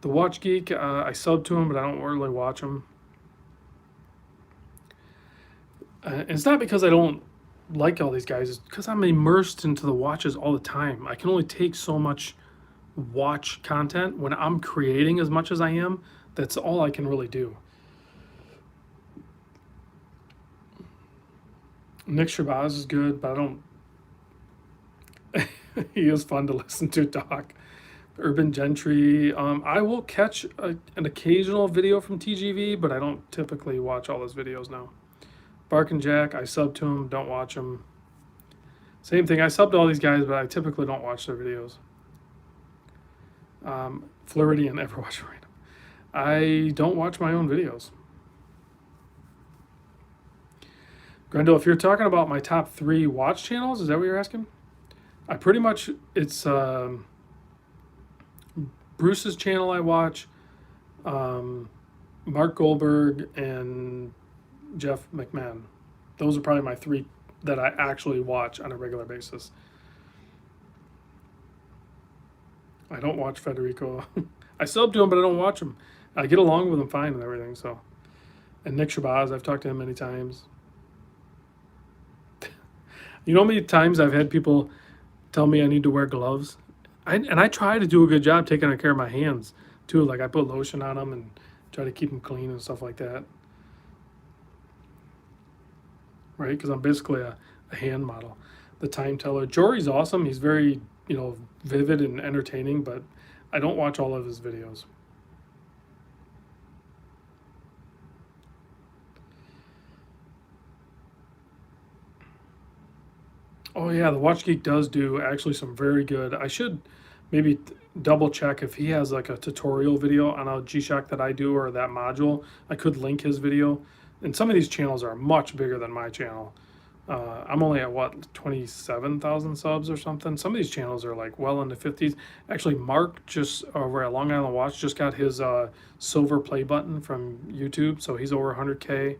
the Watch Geek, I sub to him, but I don't really watch him. It's not because I don't like all these guys. It's because I'm immersed into the watches all the time. I can only take so much watch content when I'm creating as much as I am. That's all I can really do. Nick Shabazz is good, but I don't. He is fun to listen to talk. Urban Gentry. I will catch an occasional video from TGV, but I don't typically watch all his videos now. Bark and Jack, I sub to him, don't watch him. Same thing, I sub to all these guys, but I typically don't watch their videos. Floridian, never watch random. I don't watch my own videos. Grendel, if you're talking about my top 3 watch channels, is that what you're asking? I pretty much, it's Bruce's channel I watch, um, Mark Goldberg, and Jeff McMahon. Those are probably my 3 that I actually watch on a regular basis. I don't watch Federico. I sub to him, but I don't watch him. I get along with him fine and everything. So, and Nick Shabazz, I've talked to him many times. You know how many times I've had people tell me I need to wear gloves? And I try to do a good job taking care of my hands too. Like I put lotion on them and try to keep them clean and stuff like that. Right? Because I'm basically a hand model. The time teller. Jory's awesome. He's very, vivid and entertaining, but I don't watch all of his videos. Oh yeah, the Watch Geek does do actually some very good. I should maybe double check if he has like a tutorial video on a G-Shock that I do or that module. I could link his video. And some of these channels are much bigger than my channel. I'm only at what 27,000 subs or something. Some of these channels are like well in the 50s. Actually, Mark just over at Long Island Watch just got his silver play button from YouTube, so he's over 100K.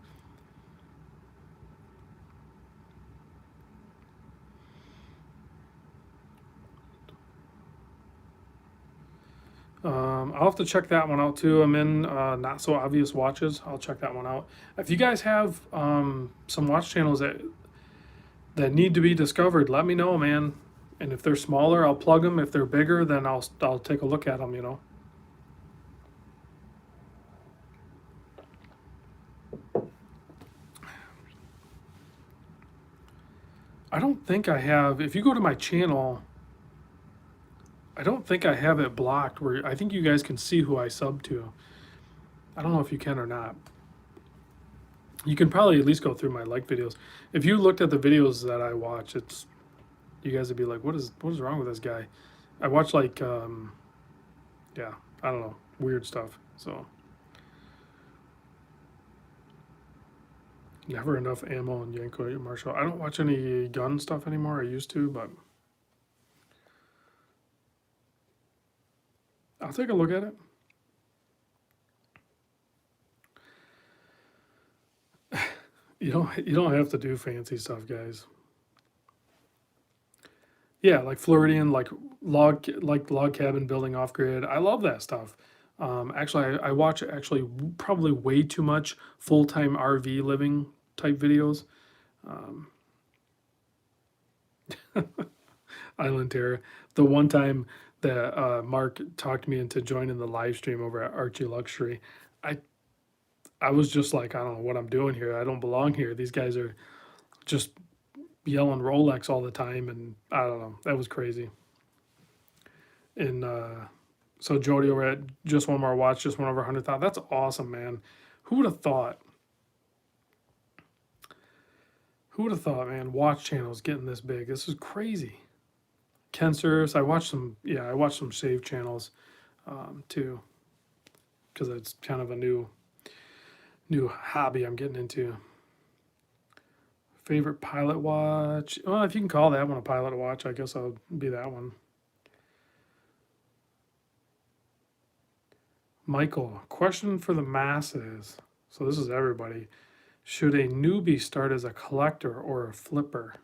I'll have to check that one out too. I'm in Not So Obvious Watches. I'll check that one out. If you guys have some watch channels that need to be discovered, let me know, man. And if they're smaller, I'll plug them. If they're bigger, then I'll take a look at them. I don't think I have. If you go to my channel, I don't think I have it blocked. Where I think you guys can see who I sub to. I don't know if you can or not. You can probably at least go through my like videos. If you looked at the videos that I watch, you guys would be like, what is wrong with this guy? I watch like yeah, I don't know, weird stuff. So never enough ammo in Yanko Marshall. I don't watch any gun stuff anymore. I used to, but I'll take a look at it. You don't have to do fancy stuff, guys. Yeah, like Floridian, like log cabin building off grid. I love that stuff. Actually, I watch actually probably way too much full time RV living type videos. Um, Island Terror. The one time that Mark talked me into joining the live stream over at Archie Luxury, I I was just like, I don't know what I'm doing here. I don't belong here. These guys are just yelling Rolex all the time, and I don't know. That was crazy. And so Jody over at Just One More Watch just went over 100,000. That's awesome, man. Who would have thought? Who would have thought, man? Watch channels getting this big. This is crazy. Ken Service. I watched some. Yeah, I watched some save channels too, because it's kind of a new hobby I'm getting into. Favorite pilot watch? Well, if you can call that one a pilot watch, I guess I'll be that one. Michael, question for the masses. So this is everybody. Should a newbie start as a collector or a flipper?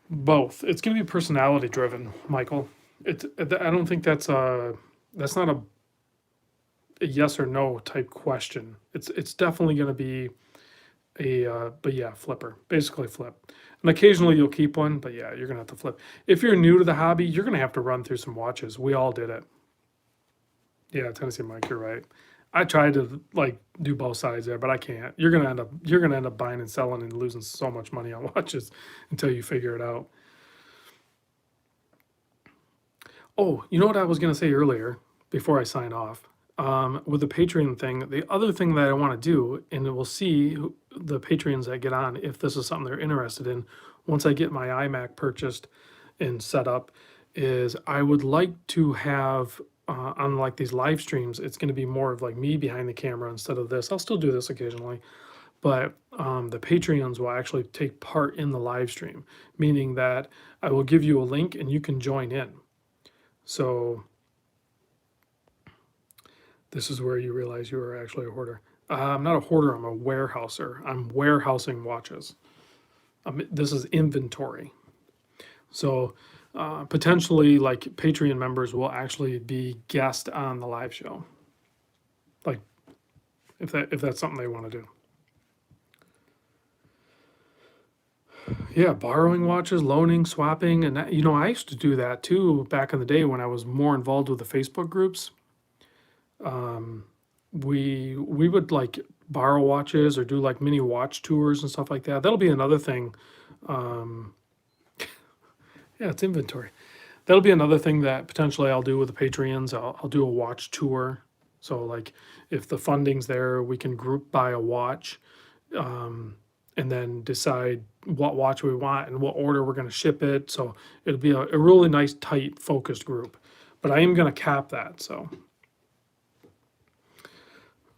Both. It's going to be personality driven, Michael. I don't think that's not a yes or no type question. It's definitely going to be but yeah, flipper. Basically flip. And occasionally you'll keep one, but yeah, you're gonna have to flip. If you're new to the hobby, you're gonna have to run through some watches. We all did it. Yeah, Tennessee Mike, you're right. I tried to like do both sides there, but I can't. You're gonna end up buying and selling and losing so much money on watches until you figure it out. Oh, you know what I was gonna say earlier before I sign off? With the Patreon thing, the other thing that I want to do, and we'll see the Patreons that get on if this is something they're interested in once I get my iMac purchased and set up, is I would like to have on like these live streams, it's going to be more of like me behind the camera instead of this. I'll still do this occasionally, but the Patreons will actually take part in the live stream, meaning that I will give you a link and you can join in. So this is where you realize you are actually a hoarder. I'm not a hoarder, I'm a warehouser. I'm warehousing watches. This is inventory. So potentially, like Patreon members will actually be guests on the live show. Like if that's something they want to do. Yeah, borrowing watches, loaning, swapping, and that, I used to do that too back in the day when I was more involved with the Facebook groups. We would like borrow watches or do like mini watch tours and stuff like that. That'll be another thing. Um, yeah, it's inventory. That'll be another thing that potentially I'll do with the Patreons. I'll do a watch tour. So like if the funding's there, we can group buy a watch, and then decide what watch we want and what order we're going to ship it. So it'll be a really nice, tight, focused group. But I am going to cap that. So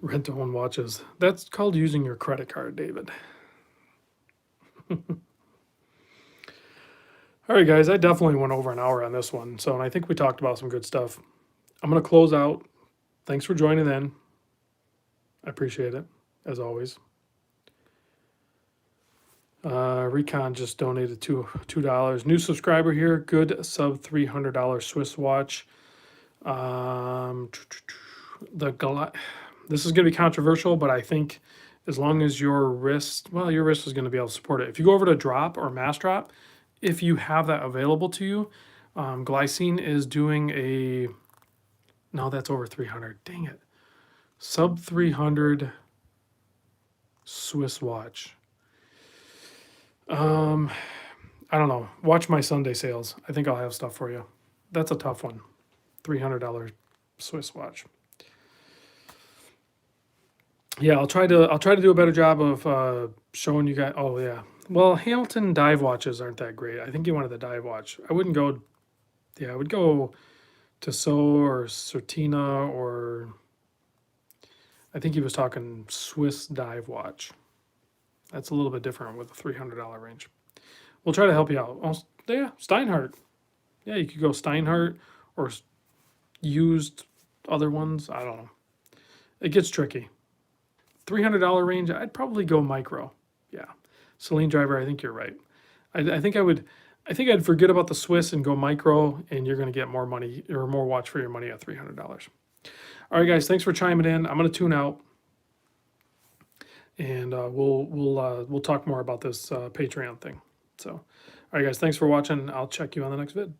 rent to own watches. That's called using your credit card, David. All right, guys, I definitely went over an hour on this one. So, and I think we talked about some good stuff. I'm going to close out. Thanks for joining in. I appreciate it, as always. Recon just donated $2. New subscriber here. Good sub $300 Swiss watch. This is going to be controversial, but I think as long as your wrist is going to be able to support it. If you go over to Drop or Mass Drop, if you have that available to you, Glycine is doing a, no, that's over 300. Dang it. Sub 300 Swiss watch. I don't know. Watch my Sunday sales. I think I'll have stuff for you. That's a tough one. $300 Swiss watch. Yeah, I'll try to do a better job of showing you guys. Oh yeah. Well, Hamilton dive watches aren't that great. I think you wanted the dive watch. I wouldn't go. Yeah, I would go to So or Certina, or I think he was talking Swiss dive watch. That's a little bit different with the $300 range. We'll try to help you out. Oh, yeah, Steinhardt. Yeah, you could go Steinhardt or used other ones. I don't know. It gets tricky. $300 range, I'd probably go micro. Yeah. Celine Driver, I think you're right. I think I'd forget about the Swiss and go micro, and you're going to get more money or more watch for your money at $300. All right, guys, thanks for chiming in. I'm going to tune out, and we'll talk more about this Patreon thing. So, all right, guys, thanks for watching. I'll check you on the next vid.